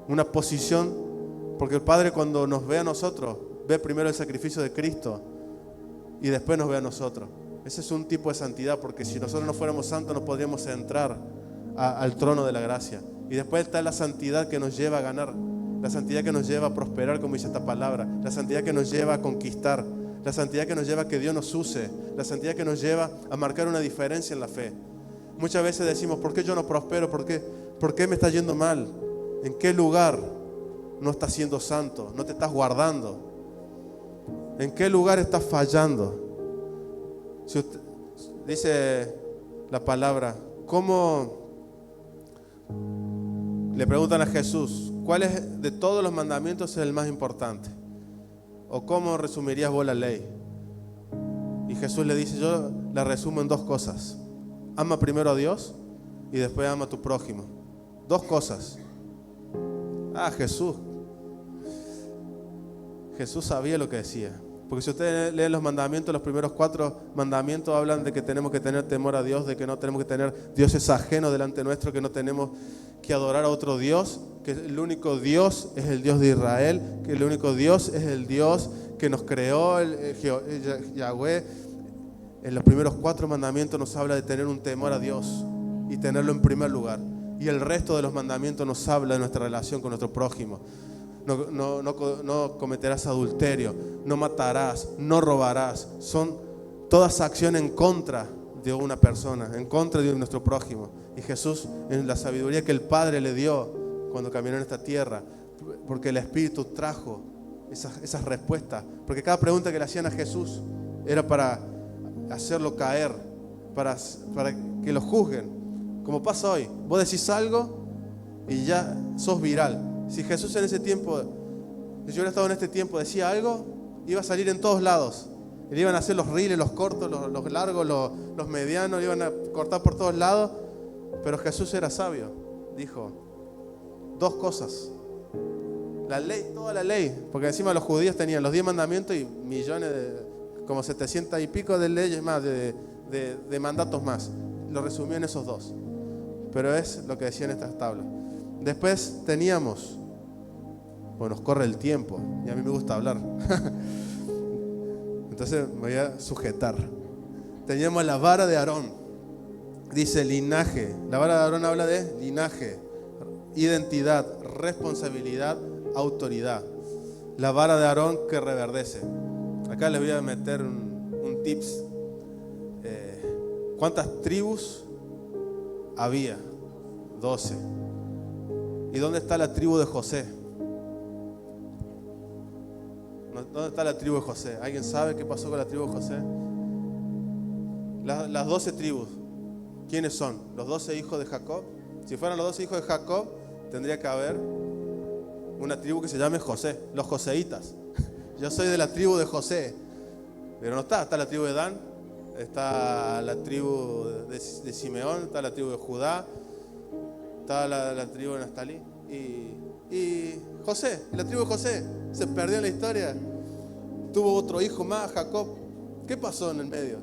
Una posición, porque el Padre cuando nos ve a nosotros, ve primero el sacrificio de Cristo y después nos ve a nosotros. Ese es un tipo de santidad, porque si nosotros no fuéramos santos no podríamos entrar al trono de la gracia. Y después está la santidad que nos lleva a ganar, la santidad que nos lleva a prosperar, como dice esta palabra, la santidad que nos lleva a conquistar, la santidad que nos lleva a que Dios nos use, la santidad que nos lleva a marcar una diferencia en la fe. Muchas veces decimos, ¿por qué yo no prospero? ¿Por qué me está yendo mal? ¿En qué lugar no estás siendo santo? ¿No te estás guardando? ¿En qué lugar estás fallando? Si usted, dice la palabra, ¿cómo? Le preguntan a Jesús, ¿cuál es de todos los mandamientos es el más importante? ¿O cómo resumirías vos la ley? Y Jesús le dice, yo la resumo en dos cosas. Ama primero a Dios y después ama a tu prójimo. 2 cosas. Jesús sabía lo que decía. Porque si ustedes leen los mandamientos, los primeros 4 mandamientos hablan de que tenemos que tener temor a Dios, de que no tenemos que tener dioses ajenos delante nuestro, que no tenemos que adorar a otro Dios, que el único Dios es el Dios de Israel, que el único Dios es el Dios que nos creó, el Yahweh. En los primeros 4 mandamientos nos habla de tener un temor a Dios y tenerlo en primer lugar. Y el resto de los mandamientos nos habla de nuestra relación con nuestro prójimo. No cometerás adulterio, no matarás, no robarás. Son todas acciones en contra de una persona, en contra de nuestro prójimo. Y Jesús, en la sabiduría que el Padre le dio cuando caminó en esta tierra, porque el Espíritu trajo esas respuestas, porque cada pregunta que le hacían a Jesús era para hacerlo caer, para que lo juzguen. Como pasa hoy, vos decís algo y ya sos viral. Si Jesús en ese tiempo, si yo hubiera estado en este tiempo, decía algo, iba a salir en todos lados. Le iban a hacer los reels, los cortos, los largos, los medianos, le iban a cortar por todos lados. Pero Jesús era sabio. Dijo 2 cosas. La ley, toda la ley. Porque encima los judíos tenían los 10 mandamientos y millones como 700 y pico de leyes más, de mandatos más. Lo resumió en esos 2. Pero es lo que decían estas tablas. Después teníamos, nos corre el tiempo y a mí me gusta hablar. Entonces me voy a sujetar. Teníamos la vara de Aarón. Dice linaje. La vara de Aarón habla de linaje, identidad, responsabilidad, autoridad. La vara de Aarón que reverdece. Acá les voy a meter un tips. ¿Cuántas tribus había? 12. ¿Y dónde está la tribu de José? ¿Dónde está la tribu de José? ¿Alguien sabe qué pasó con la tribu de José? Las 12 tribus, ¿quiénes son? Los 12 hijos de Jacob. Si fueran los 12 hijos de Jacob, tendría que haber una tribu que se llame José, los joseítas. Yo soy de la tribu de José, pero no está la tribu de Dan, está la tribu de Simeón, está la tribu de Judá, está la tribu de Naftalí y José, la tribu de José se perdió en la historia. Tuvo otro hijo más, Jacob. ¿Qué pasó en el medio?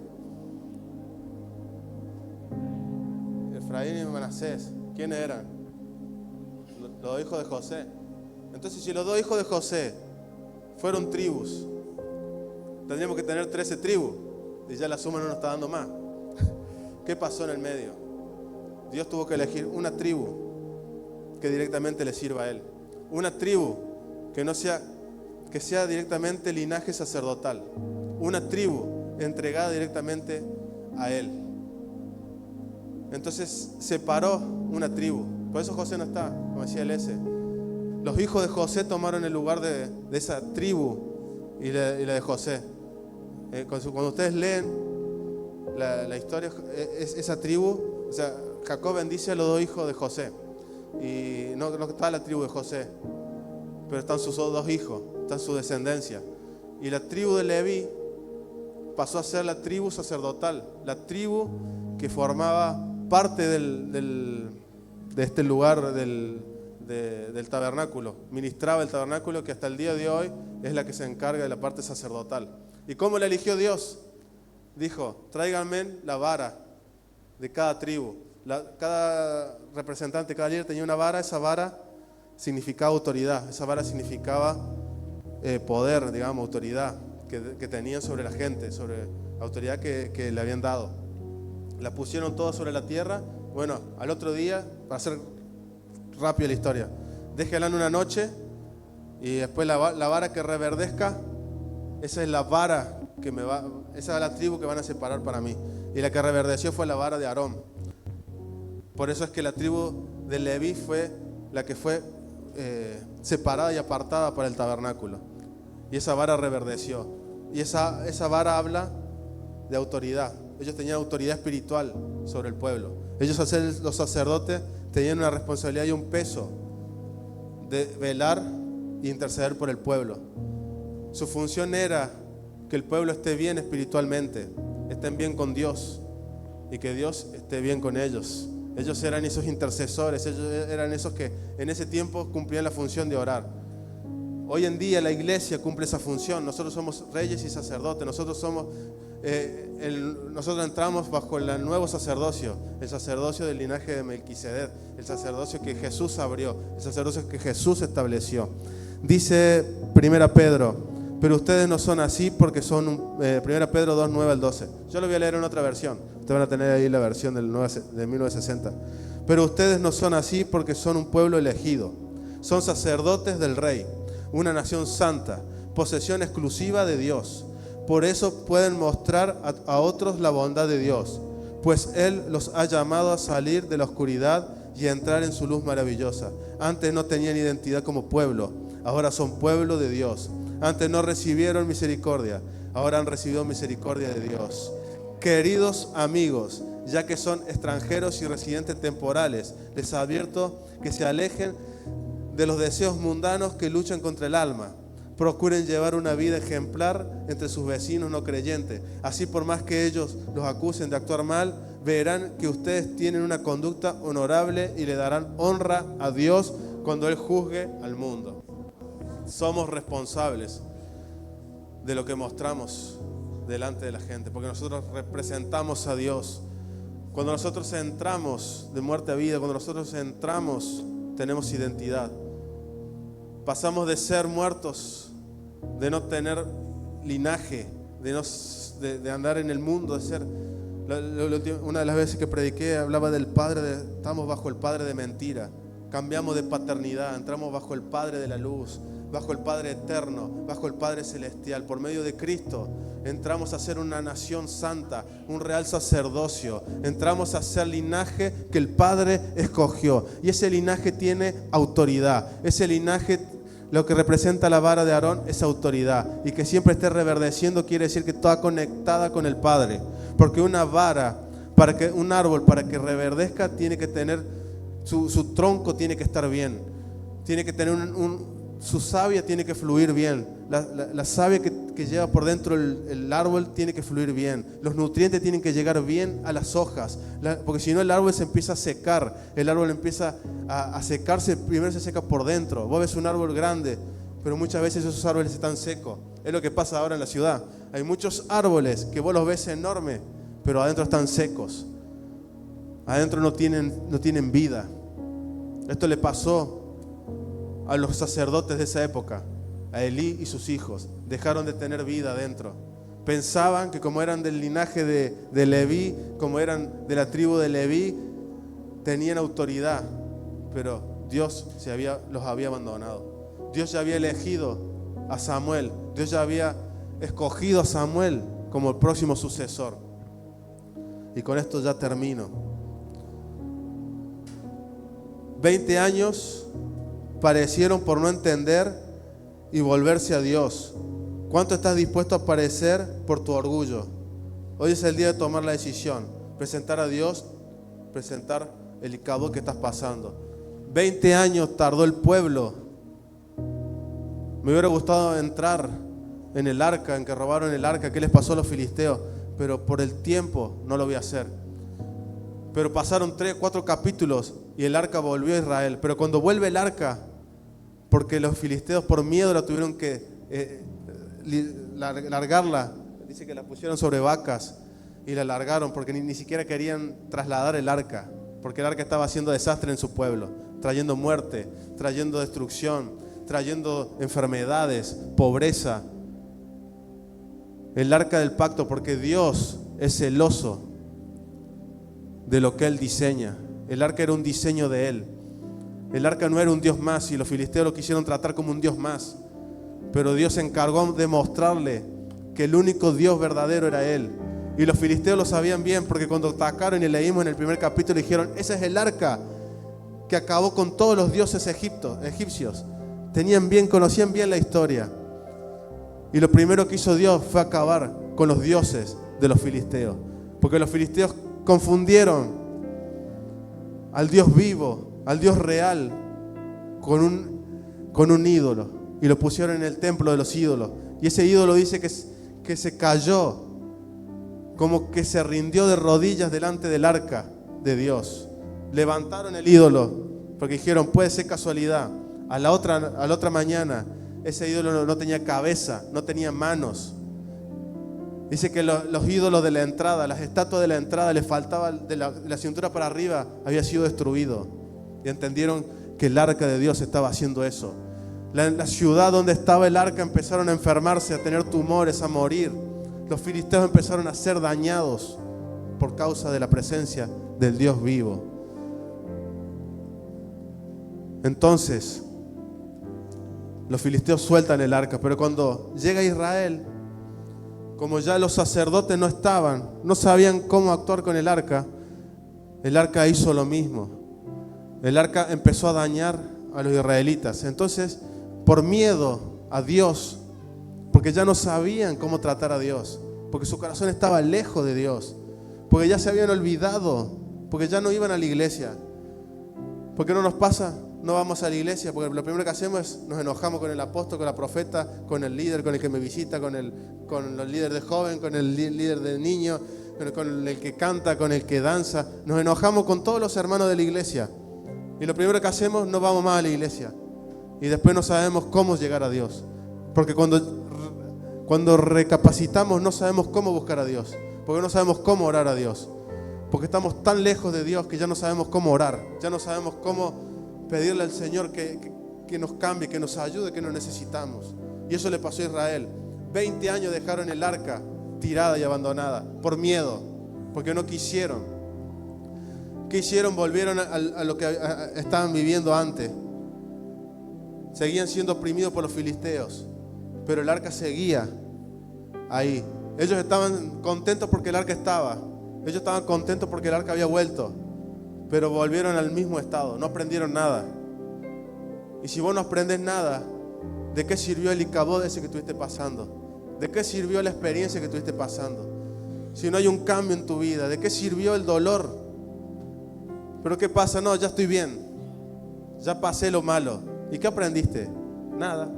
Efraín y Manasés, ¿quiénes eran? Los 2 hijos de José. Entonces, si los 2 hijos de José fueron tribus, tendríamos que tener 13 tribus y ya la suma no nos está dando más. ¿Qué pasó en el medio? Dios tuvo que elegir una tribu que directamente le sirva a Él. Una tribu que sea directamente linaje sacerdotal. Una tribu entregada directamente a Él. Entonces separó una tribu. Por eso José no está, como decía el S. Los hijos de José tomaron el lugar de esa tribu y la de José. Cuando ustedes leen la historia, esa tribu, o sea, Jacob bendice a los 2 hijos de José. Y no está la tribu de José, pero están sus 2 hijos, está su descendencia. Y la tribu de Leví pasó a ser la tribu sacerdotal, la tribu que formaba parte de este lugar del tabernáculo. Ministraba el tabernáculo, que hasta el día de hoy es la que se encarga de la parte sacerdotal. ¿Y cómo la eligió Dios? Dijo, tráiganme la vara de cada tribu. Cada representante, cada líder tenía una vara. Esa vara significaba autoridad. Esa vara significaba poder, digamos, autoridad que tenían sobre la gente, sobre la autoridad que le habían dado. La pusieron toda sobre la tierra. Bueno, al otro día, para hacer rápida la historia, déjenla en una noche y después la vara que reverdezca, esa es la vara esa es la tribu que van a separar para mí. Y la que reverdeció fue la vara de Aarón. Por eso es que la tribu de Leví fue la que fue separada y apartada para el tabernáculo. Y esa vara reverdeció. Y esa vara habla de autoridad. Ellos tenían autoridad espiritual sobre el pueblo. Ellos, al ser los sacerdotes, tenían una responsabilidad y un peso de velar e interceder por el pueblo. Su función era que el pueblo esté bien espiritualmente, estén bien con Dios. y que Dios esté bien con ellos. Ellos eran esos intercesores, ellos eran esos que en ese tiempo cumplían la función de orar. Hoy en día la iglesia cumple esa función. Nosotros somos reyes y sacerdotes. Nosotros entramos bajo el nuevo sacerdocio, el sacerdocio del linaje de Melquisedec, el sacerdocio que Jesús abrió, el sacerdocio que Jesús estableció. Dice 1 Pedro, pero ustedes no son así porque son 1 Pedro 2, 9 al 12. Yo lo voy a leer en otra versión. Ustedes van a tener ahí la versión de 1960. Pero ustedes no son así porque son un pueblo elegido. Son sacerdotes del Rey, una nación santa, posesión exclusiva de Dios. Por eso pueden mostrar a otros la bondad de Dios, pues Él los ha llamado a salir de la oscuridad y a entrar en su luz maravillosa. Antes no tenían identidad como pueblo, ahora son pueblo de Dios. Antes no recibieron misericordia, ahora han recibido misericordia de Dios. Queridos amigos, ya que son extranjeros y residentes temporales, les advierto que se alejen de los deseos mundanos que luchan contra el alma. Procuren llevar una vida ejemplar entre sus vecinos no creyentes. Así, por más que ellos los acusen de actuar mal, verán que ustedes tienen una conducta honorable y le darán honra a Dios cuando Él juzgue al mundo. Somos responsables de lo que mostramos delante de la gente, porque nosotros representamos a Dios. Cuando nosotros entramos de muerte a vida, cuando nosotros entramos, tenemos identidad. Pasamos de ser muertos, de no tener linaje, de andar en el mundo, de ser... Una de las veces que prediqué hablaba del padre, estamos bajo el padre de mentira. Cambiamos de paternidad, entramos bajo el Padre de la luz, bajo el Padre eterno, bajo el Padre celestial. Por medio de Cristo entramos a ser una nación santa, un real sacerdocio. Entramos a ser linaje que el Padre escogió. Y ese linaje tiene autoridad. Ese linaje, lo que representa la vara de Aarón, es autoridad. Y que siempre esté reverdeciendo quiere decir que está conectada con el Padre. Porque una vara, un árbol para que reverdezca, tiene que tener... Su tronco tiene que estar bien, tiene que tener su savia tiene que fluir bien, la savia que lleva por dentro el árbol tiene que fluir bien, los nutrientes tienen que llegar bien a las hojas, porque si no el árbol se empieza a secar, el árbol empieza a secarse, primero se seca por dentro. Vos ves un árbol grande, pero muchas veces esos árboles están secos. Es lo que pasa ahora en la ciudad, hay muchos árboles que vos los ves enormes, pero adentro están secos. Adentro no tienen vida. Esto le pasó a los sacerdotes de esa época, a Elí y sus hijos. Dejaron de tener vida adentro. Pensaban que como eran del linaje de Leví, como eran de la tribu de Leví, tenían autoridad. Pero Dios los había abandonado. Dios ya había elegido a Samuel. Dios ya había escogido a Samuel como el próximo sucesor. Y con esto ya termino. 20 años parecieron por no entender y volverse a Dios. ¿Cuánto estás dispuesto a padecer por tu orgullo? Hoy es el día de tomar la decisión, presentar a Dios, presentar el caos que estás pasando. 20 años tardó el pueblo. Me hubiera gustado entrar en el arca, en que robaron el arca. ¿Qué les pasó a los filisteos? Pero por el tiempo no lo voy a hacer. Pero pasaron 3, 4 capítulos y el arca volvió a Israel. Pero cuando vuelve el arca, porque los filisteos por miedo la tuvieron que largarla, dice que la pusieron sobre vacas y la largaron porque ni siquiera querían trasladar el arca, porque el arca estaba haciendo desastre en su pueblo, trayendo muerte, trayendo destrucción, trayendo enfermedades, pobreza. El arca del pacto, porque Dios es celoso de lo que Él diseña. El arca era un diseño de Él. El arca no era un Dios más y los filisteos lo quisieron tratar como un Dios más. Pero Dios se encargó de mostrarle que el único Dios verdadero era Él. Y los filisteos lo sabían bien porque cuando atacaron y leímos en el primer capítulo dijeron: ese es el arca que acabó con todos los dioses egipcios. Conocían bien la historia. Y lo primero que hizo Dios fue acabar con los dioses de los filisteos. Porque los filisteos confundieron al Dios vivo, al Dios real, con un ídolo. Y lo pusieron en el templo de los ídolos. Y ese ídolo dice que se cayó como que se rindió de rodillas delante del arca de Dios. Levantaron el ídolo porque dijeron, puede ser casualidad. A la otra mañana ese ídolo no tenía cabeza, no tenía manos. Dice que los ídolos de la entrada, las estatuas de la entrada, les faltaba de la cintura para arriba, había sido destruido. Y entendieron que el arca de Dios estaba haciendo eso. La ciudad donde estaba el arca empezaron a enfermarse, a tener tumores, a morir. Los filisteos empezaron a ser dañados por causa de la presencia del Dios vivo. Entonces, los filisteos sueltan el arca, pero cuando llega Israel, como ya los sacerdotes no estaban, no sabían cómo actuar con el arca hizo lo mismo. El arca empezó a dañar a los israelitas. Entonces, por miedo a Dios, porque ya no sabían cómo tratar a Dios, porque su corazón estaba lejos de Dios, porque ya se habían olvidado, porque ya no iban a la iglesia. ¿Por qué no nos pasa? No vamos a la iglesia, porque lo primero que hacemos es nos enojamos con el apóstol, con la profeta, con el líder, con el que me visita, con los líderes de joven, con el líder de niño, con el que canta, con el que danza. Nos enojamos con todos los hermanos de la iglesia. Y lo primero que hacemos, no vamos más a la iglesia. Y después no sabemos cómo llegar a Dios. Porque cuando recapacitamos no sabemos cómo buscar a Dios. Porque no sabemos cómo orar a Dios. Porque estamos tan lejos de Dios que ya no sabemos cómo orar. Ya no sabemos cómo pedirle al Señor que nos cambie, que nos ayude, que nos necesitamos. Y eso le pasó a Israel. 20 años dejaron el arca tirada y abandonada por miedo, porque no quisieron. ¿Qué hicieron? Volvieron a lo que estaban viviendo antes. Seguían siendo oprimidos por los filisteos, pero el arca seguía ahí. Ellos estaban contentos porque el arca estaba. Ellos estaban contentos porque el arca había vuelto. Pero volvieron al mismo estado, no aprendieron nada. Y si vos no aprendes nada, ¿de qué sirvió el Icabod ese que estuviste pasando? ¿De qué sirvió la experiencia que estuviste pasando? Si no hay un cambio en tu vida, ¿de qué sirvió el dolor? ¿Pero qué pasa? No, ya estoy bien. Ya pasé lo malo. ¿Y qué aprendiste? Nada.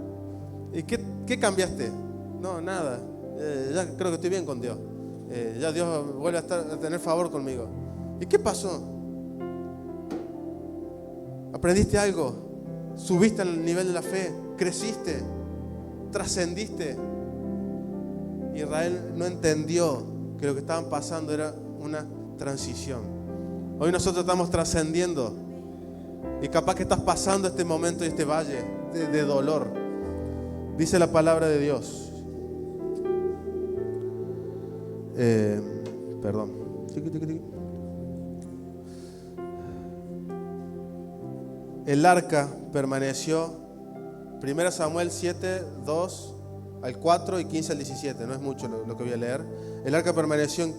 ¿Y qué cambiaste? No, nada. Ya creo que estoy bien con Dios. Ya Dios vuelve a tener favor conmigo. ¿Y qué pasó? ¿Aprendiste algo? ¿Subiste al nivel de la fe? ¿Creciste? ¿Trascendiste? Israel no entendió que lo que estaban pasando era una transición. Hoy nosotros estamos trascendiendo y capaz que estás pasando este momento y este valle de dolor. Dice la palabra de Dios. Perdón. El arca permaneció, 1 Samuel 7, 2 al 4 y 15 al 17, no es mucho lo que voy a leer. El arca permaneció en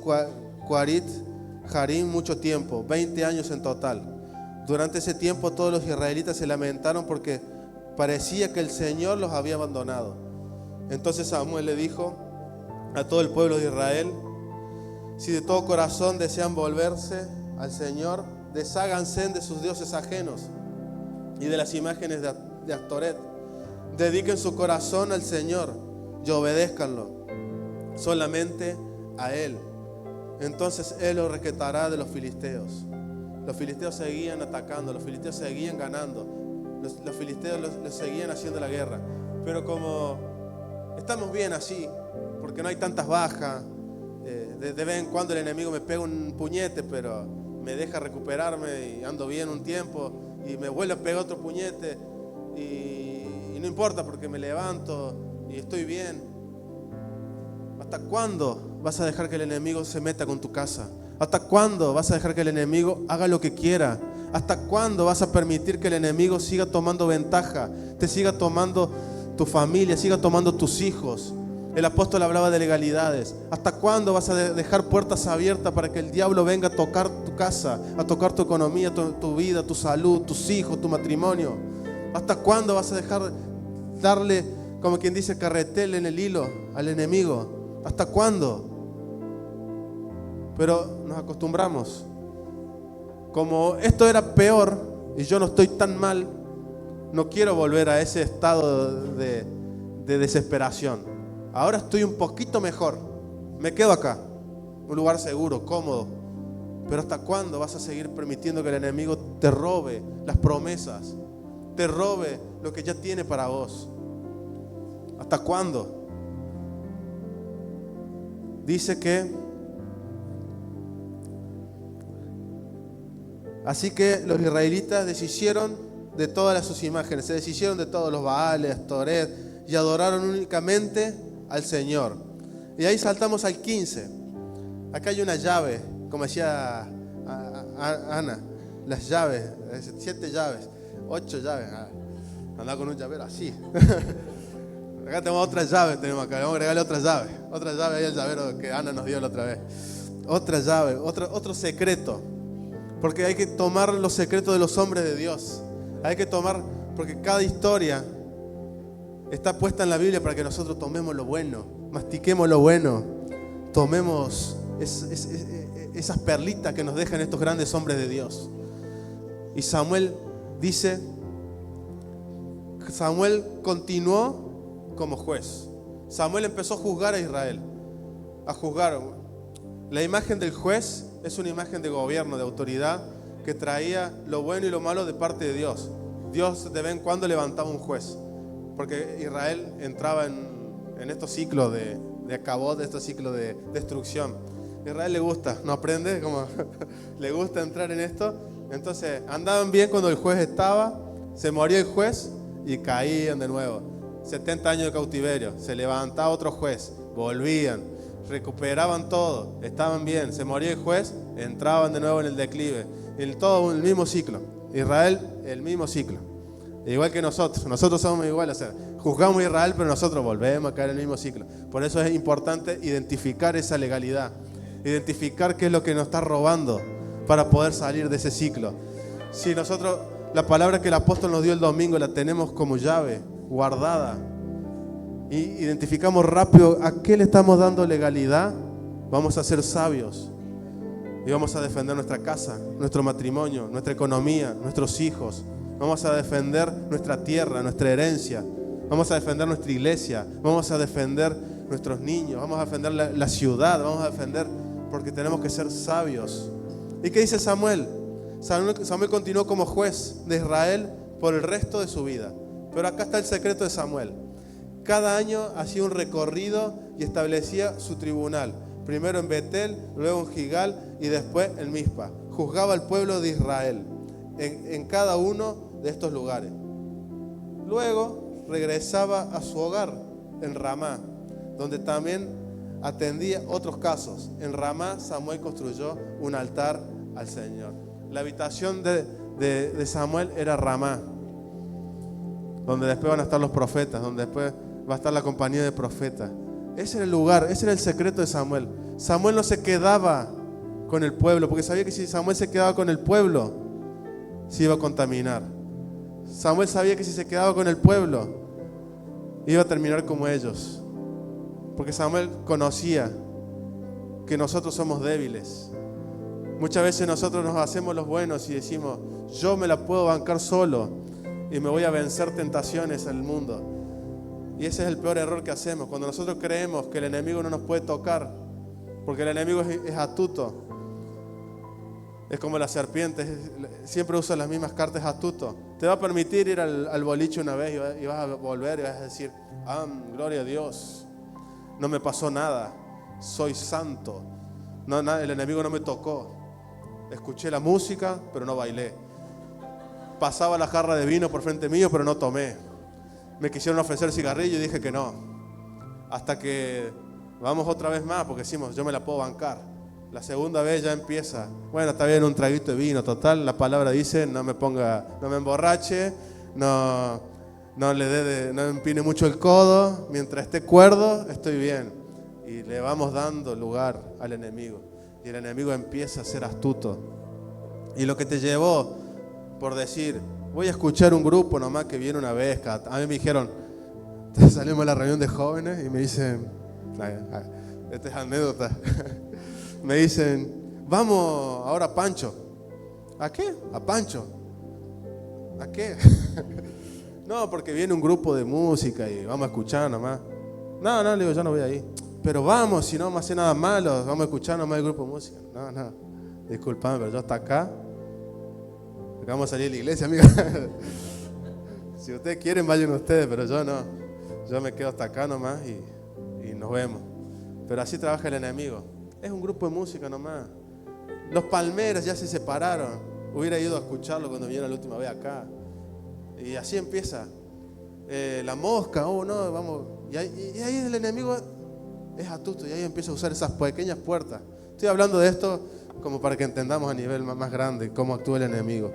Quarit Harim mucho tiempo, 20 años en total. Durante ese tiempo todos los israelitas se lamentaron porque parecía que el Señor los había abandonado. Entonces Samuel le dijo a todo el pueblo de Israel: si de todo corazón desean volverse al Señor, desháganse de sus dioses ajenos y de las imágenes de Astoret. Dediquen su corazón al Señor y obedézcanlo solamente a Él. Entonces Él los rescatará de los filisteos. Los filisteos seguían atacando, los filisteos seguían ganando, los filisteos les seguían haciendo la guerra. Pero como estamos bien así, porque no hay tantas bajas, de vez en cuando el enemigo me pega un puñete, pero me deja recuperarme y ando bien un tiempo. Y me vuelve a pegar otro puñete y no importa porque me levanto y estoy bien. ¿Hasta cuándo vas a dejar que el enemigo se meta con tu casa? ¿Hasta cuándo vas a dejar que el enemigo haga lo que quiera? ¿Hasta cuándo vas a permitir que el enemigo siga tomando ventaja? Te siga tomando tu familia, siga tomando tus hijos. El apóstol hablaba de legalidades. ¿Hasta cuándo vas a dejar puertas abiertas para que el diablo venga a tocar tu casa, a tocar tu economía, tu vida, tu salud, tus hijos, tu matrimonio? ¿Hasta cuándo vas a dejar darle, como quien dice, carretel en el hilo al enemigo? ¿Hasta cuándo? Pero nos acostumbramos. Como esto era peor y yo no estoy tan mal, no quiero volver a ese estado de desesperación. Ahora estoy un poquito mejor, me quedo acá. un lugar seguro, cómodo. Pero ¿hasta cuándo vas a seguir permitiendo que el enemigo te robe las promesas? Te robe lo que ya tiene para vos. ¿Hasta cuándo? Dice que así que los israelitas deshicieron de todas sus imágenes, se deshicieron de todos los Baales, Toret, y adoraron únicamente al Señor. Y ahí saltamos al 15. Acá hay una llave, como decía Ana, las llaves, 7 llaves, 8 llaves. Andaba con un llavero así. Acá tenemos otra llave, vamos a agregarle otra llave ahí al llavero que Ana nos dio la otra vez. Otra llave, otro secreto. Porque hay que tomar los secretos de los hombres de Dios. Hay que tomar, porque cada historia está puesta en la Biblia para que nosotros tomemos lo bueno, mastiquemos lo bueno, tomemos esas perlitas que nos dejan estos grandes hombres de Dios. Y Samuel dice, Samuel continuó como juez. Samuel empezó a juzgar a Israel, a juzgar. La imagen del juez es una imagen de gobierno, de autoridad, que traía lo bueno y lo malo de parte de Dios. Dios de vez en cuando levantaba un juez, porque Israel entraba en estos ciclos de acabó, de estos ciclos de destrucción. A Israel le gusta, ¿no aprende? Como le gusta entrar en esto. Entonces andaban bien cuando el juez estaba, se moría el juez y caían de nuevo. 70 años de cautiverio, se levantaba otro juez, volvían, recuperaban todo, estaban bien, se moría el juez, entraban de nuevo en el declive. Todo el mismo ciclo. Israel, el mismo ciclo. Igual que nosotros somos iguales. O sea, juzgamos a Israel, pero nosotros volvemos a caer en el mismo ciclo. Por eso es importante identificar esa legalidad, identificar qué es lo que nos está robando para poder salir de ese ciclo. Si nosotros, la palabra que el apóstol nos dio el domingo, la tenemos como llave, guardada, y identificamos rápido a qué le estamos dando legalidad, vamos a ser sabios y vamos a defender nuestra casa, nuestro matrimonio, nuestra economía, nuestros hijos. Vamos a defender nuestra tierra, nuestra herencia. Vamos a defender nuestra iglesia. Vamos a defender nuestros niños. Vamos a defender la ciudad. Vamos a defender, porque tenemos que ser sabios. ¿Y qué dice Samuel? Samuel continuó como juez de Israel por el resto de su vida. Pero acá está el secreto de Samuel. Cada año hacía un recorrido y establecía su tribunal. Primero en Betel, luego en Gigal y después en Mizpa. Juzgaba al pueblo de Israel en cada uno de estos lugares. Luego regresaba a su hogar en Ramá, donde también atendía otros casos. En Ramá Samuel construyó un altar al Señor. La habitación de Samuel era Ramá, donde después van a estar los profetas, donde después va a estar la compañía de profetas. Ese era el lugar, ese era el secreto de Samuel. Samuel no se quedaba con el pueblo, porque sabía que si Samuel se quedaba con el pueblo, se iba a contaminar. Samuel sabía que si se quedaba con el pueblo, iba a terminar como ellos. Porque Samuel conocía que nosotros somos débiles. Muchas veces nosotros nos hacemos los buenos y decimos, yo me la puedo bancar solo y me voy a vencer tentaciones en el mundo. Y ese es el peor error que hacemos, cuando nosotros creemos que el enemigo no nos puede tocar, porque el enemigo es astuto. Es como la serpiente, siempre usa las mismas cartas, astuto. Te va a permitir ir al boliche una vez y vas a volver y vas a decir, gloria a Dios, no me pasó nada, soy santo, el enemigo no me tocó. Escuché la música, pero no bailé. Pasaba la jarra de vino por frente mío, pero no tomé. Me quisieron ofrecer cigarrillo y dije que no. Hasta que vamos otra vez más, porque decimos, yo me la puedo bancar. La segunda vez ya empieza, bueno, está bien un traguito de vino, total, la palabra dice, no me emborrache, no me empine mucho el codo, mientras esté cuerdo, estoy bien. Y le vamos dando lugar al enemigo. Y el enemigo empieza a ser astuto. Y lo que te llevó por decir, voy a escuchar un grupo nomás que viene una vez. A mí me dijeron, salimos a la reunión de jóvenes y me dicen, esta es anécdota. Me dicen, vamos ahora a Pancho. ¿A qué? A Pancho. ¿A qué? No, porque viene un grupo de música y vamos a escuchar nomás. No, le digo, yo no voy ahí. pero vamos, si no vamos a hacer nada malo, vamos a escuchar nomás el grupo de música. No, disculpame, pero yo hasta acá vamos a salir de la iglesia, amiga. Si ustedes quieren, vayan ustedes, pero yo no. Yo me quedo hasta acá nomás y nos vemos. Pero así trabaja el enemigo. Es un grupo de música nomás. Los Palmeras ya se separaron. Hubiera ido a escucharlo cuando vinieron la última vez acá. Y así empieza. La Mosca, no, vamos. Y ahí el enemigo es astuto y ahí empieza a usar esas pequeñas puertas. Estoy hablando de esto como para que entendamos a nivel más grande cómo actúa el enemigo.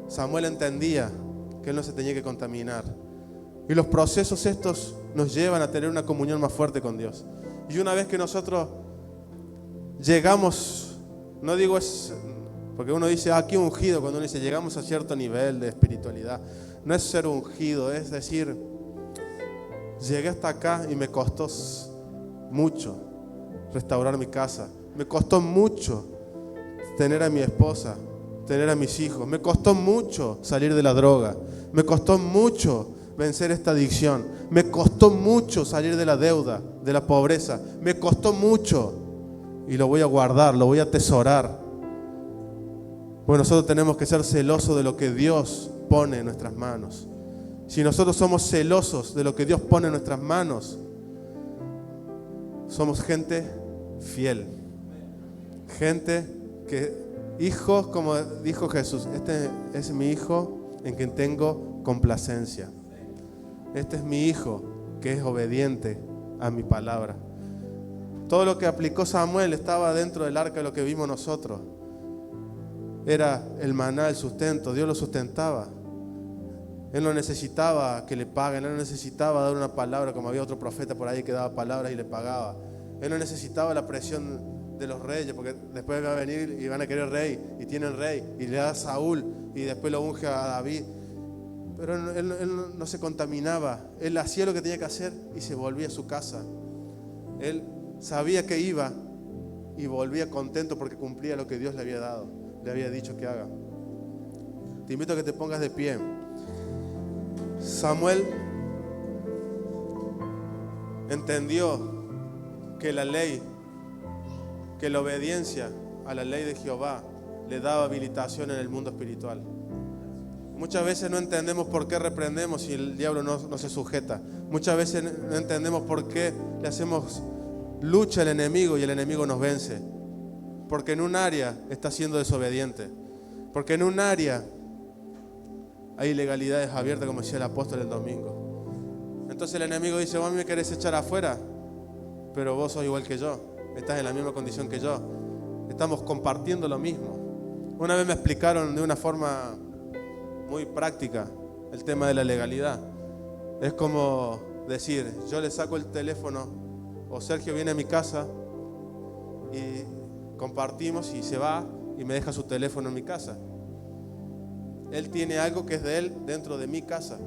Samuel entendía que él no se tenía que contaminar. Y los procesos estos nos llevan a tener una comunión más fuerte con Dios. Y una vez que nosotros llegamos, no digo es, porque uno dice, aquí ungido, cuando uno dice llegamos a cierto nivel de espiritualidad, no es ser ungido, es decir, llegué hasta acá y me costó mucho restaurar mi casa, me costó mucho tener a mi esposa, tener a mis hijos, me costó mucho salir de la droga, me costó mucho vencer esta adicción, me costó mucho salir de la deuda, de la pobreza, me costó mucho y lo voy a guardar, lo voy a atesorar. Pues nosotros tenemos que ser celosos de lo que Dios pone en nuestras manos. Si nosotros somos celosos de lo que Dios pone en nuestras manos, somos gente fiel, gente que, hijos, como dijo Jesús, este es mi hijo en quien tengo complacencia. Este es mi hijo que es obediente a mi palabra. Todo lo que aplicó Samuel estaba dentro del arca de lo que vimos nosotros. Era el maná, el sustento. Dios lo sustentaba. Él no necesitaba que le paguen. Él no necesitaba dar una palabra como había otro profeta por ahí que daba palabras y le pagaba. Él no necesitaba la presión de los reyes, porque después va a venir y van a querer rey y tienen rey y le da a Saúl y después lo unge a David. Pero él no se contaminaba. Él hacía lo que tenía que hacer y se volvía a su casa. Él sabía que iba y volvía contento porque cumplía lo que Dios le había dado, le había dicho que haga. Te invito a que te pongas de pie. Samuel entendió que la ley, que la obediencia a la ley de Jehová le daba habilitación en el mundo espiritual. Muchas veces no entendemos por qué reprendemos si el diablo no se sujeta. Muchas veces no entendemos por qué le hacemos lucha al enemigo y el enemigo nos vence. Porque en un área está siendo desobediente. Porque en un área hay ilegalidades abiertas, como decía el apóstol el domingo. Entonces el enemigo dice, vos me querés echar afuera, pero vos sos igual que yo. Estás en la misma condición que yo. Estamos compartiendo lo mismo. Una vez me explicaron de una forma muy práctica el tema de la legalidad. Es como decir, yo le saco el teléfono o Sergio viene a mi casa y compartimos y se va y me deja su teléfono en mi casa. Él tiene algo que es de él dentro de mi casa.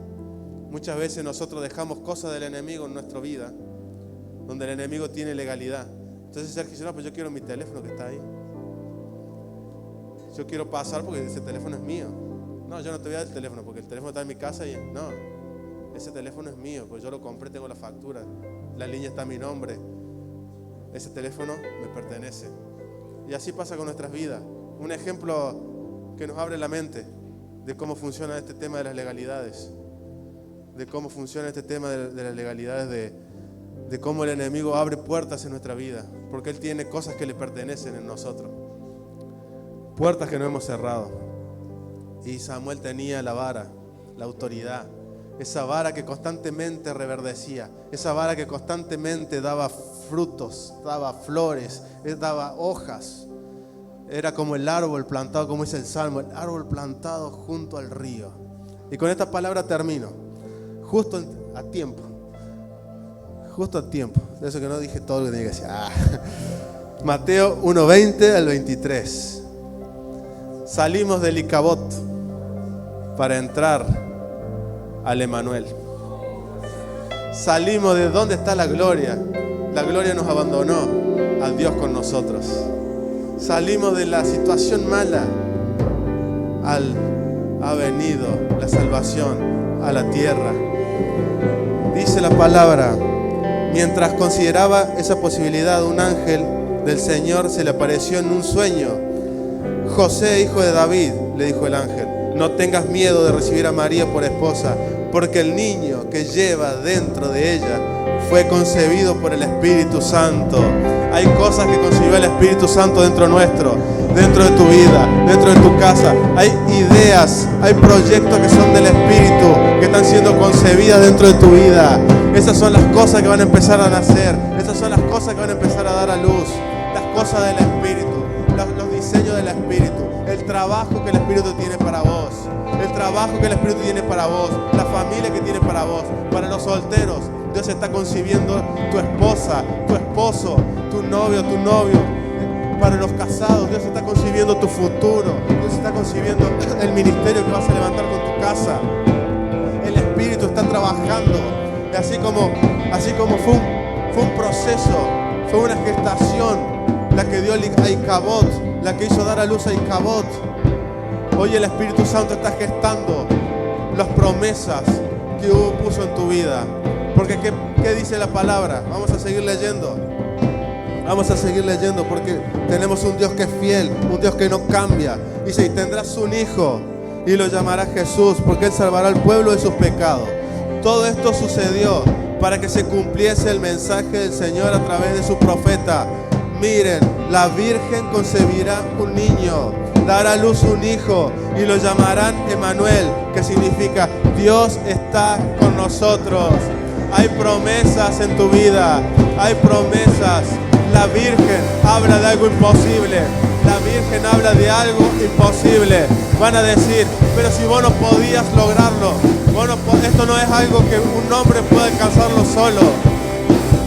Muchas veces nosotros dejamos cosas del enemigo en nuestra vida donde el enemigo tiene legalidad. Entonces Sergio dice, no, pues yo quiero mi teléfono que está ahí. Yo quiero pasar porque ese teléfono es mío. No, yo no te voy a dar el teléfono porque el teléfono está en mi casa y no, ese teléfono es mío, pues yo lo compré, tengo la factura, la línea está a mi nombre, ese teléfono me pertenece. Y así pasa con nuestras vidas. Un ejemplo que nos abre la mente de cómo funciona este tema de las legalidades, de cómo funciona este tema de las legalidades, de cómo el enemigo abre puertas en nuestra vida, porque él tiene cosas que le pertenecen en nosotros, puertas que no hemos cerrado. Y Samuel tenía la vara, la autoridad, esa vara que constantemente reverdecía, esa vara que constantemente daba frutos, daba flores, daba hojas. Era como el árbol plantado, como dice el Salmo, el árbol plantado junto al río. Y con esta palabra termino, justo a tiempo, de eso que no dije todo lo que tenía que decir. Mateo 1:20 al 23. Salimos del Icabod para entrar al Emanuel. Salimos de donde está la gloria. La gloria nos abandonó, a Dios con nosotros. Salimos de la situación mala. Ha venido la salvación a la tierra. Dice la palabra, Mientras consideraba esa posibilidad, un ángel del Señor se le apareció en un sueño. José, hijo de David, le dijo el ángel, no tengas miedo de recibir a María por esposa, porque el niño que lleva dentro de ella fue concebido por el Espíritu Santo. Hay cosas que concibió el Espíritu Santo dentro nuestro, dentro de tu vida, dentro de tu casa. Hay ideas, hay proyectos que son del Espíritu, que están siendo concebidas dentro de tu vida. Esas son las cosas que van a empezar a nacer. Esas son las cosas que van a empezar a dar a luz. Las cosas del Espíritu, los diseños del Espíritu, el trabajo que el Espíritu tiene para vos, el trabajo que el Espíritu tiene para vos, la familia que tiene para vos, para los solteros. Dios está concibiendo tu esposa, tu esposo, tu novio. Para los casados, Dios está concibiendo tu futuro. Dios está concibiendo el ministerio que vas a levantar con tu casa. El Espíritu está trabajando. Y así como fue un proceso, fue una gestación la que dio a Icabod, la que hizo dar a luz a Icabod. Hoy el Espíritu Santo está gestando las promesas que puso en tu vida. Porque ¿qué dice la palabra? Vamos a seguir leyendo. Vamos a seguir leyendo porque tenemos un Dios que es fiel, un Dios que no cambia. Dice, y tendrás un hijo y lo llamarás Jesús, porque Él salvará al pueblo de sus pecados. Todo esto sucedió para que se cumpliese el mensaje del Señor a través de su profeta. Miren, la Virgen concebirá un niño, dará a luz un hijo y lo llamarán Emmanuel, que significa Dios está con nosotros. Hay promesas en tu vida, hay promesas. La Virgen habla de algo imposible. La Virgen habla de algo imposible. Van a decir, pero si vos no podías lograrlo, esto no es algo que un hombre pueda alcanzarlo solo.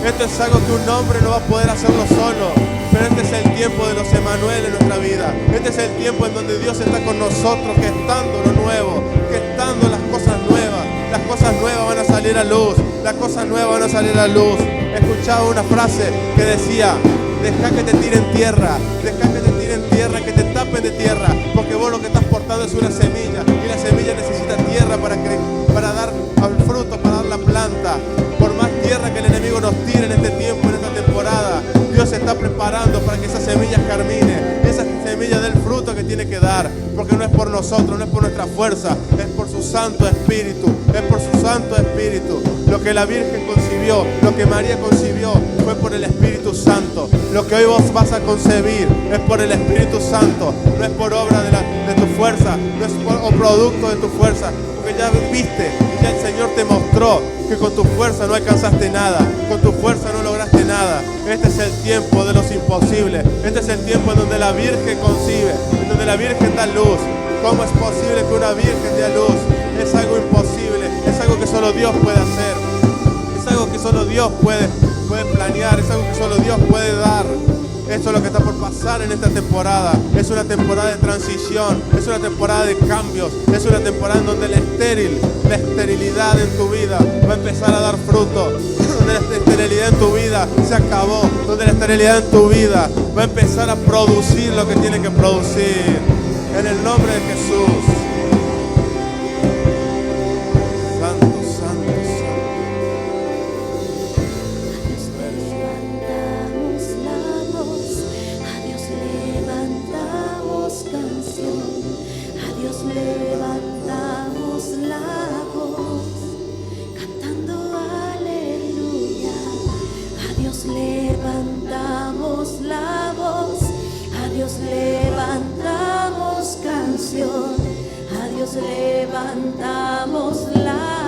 Esto es algo que un hombre no va a poder hacerlo solo. Pero este es el tiempo de los Emmanuel en nuestra vida. Este es el tiempo en donde Dios está con nosotros, gestando lo nuevo, gestando las cosas nuevas. Las cosas nuevas van a salir a luz. Las cosas nuevas van a salir a luz. Escuchaba una frase que decía, deja que te tiren tierra, deja que te tiren tierra, que te tapen de tierra, porque vos lo que estás portando es una semilla, y la semilla necesita tierra para dar al fruto, para dar la planta. Por más tierra que el enemigo nos tire en este tiempo, en esta temporada, Dios se está preparando para que esa semilla germine, esa semilla dé el fruto que tiene que dar, porque no es por nosotros, no es por nuestra fuerza, es por su Santo Espíritu, es por su Santo Espíritu. Lo que la Virgen concibió, lo que María concibió, fue por el Espíritu Santo. Lo que hoy vos vas a concebir es por el Espíritu Santo, no es por obra de tu fuerza, no es por producto de tu fuerza, porque ya viste, y ya el Señor te mostró que con tu fuerza no alcanzaste nada, con tu fuerza no lograste nada. Este es el tiempo de los imposibles, este es el tiempo en donde la Virgen concibe, en donde la Virgen da luz. ¿Cómo es posible que una Virgen dé a luz? Es algo imposible, es algo que solo Dios puede hacer, es algo que solo Dios puede planear, es algo que solo Dios puede dar. Esto es lo que está por pasar en esta temporada. Es una temporada de transición, es una temporada de cambios, es una temporada en donde la esterilidad en tu vida va a empezar a dar fruto, donde la esterilidad en tu vida se acabó, donde la esterilidad en tu vida va a empezar a producir lo que tiene que producir. En el nombre de Jesús. Santo, santo, santo. A Dios levantamos canción, a Dios levantamos la voz, cantando aleluya. A Dios levantamos la voz, a Dios levantamos canción, a Dios levantamos la voz.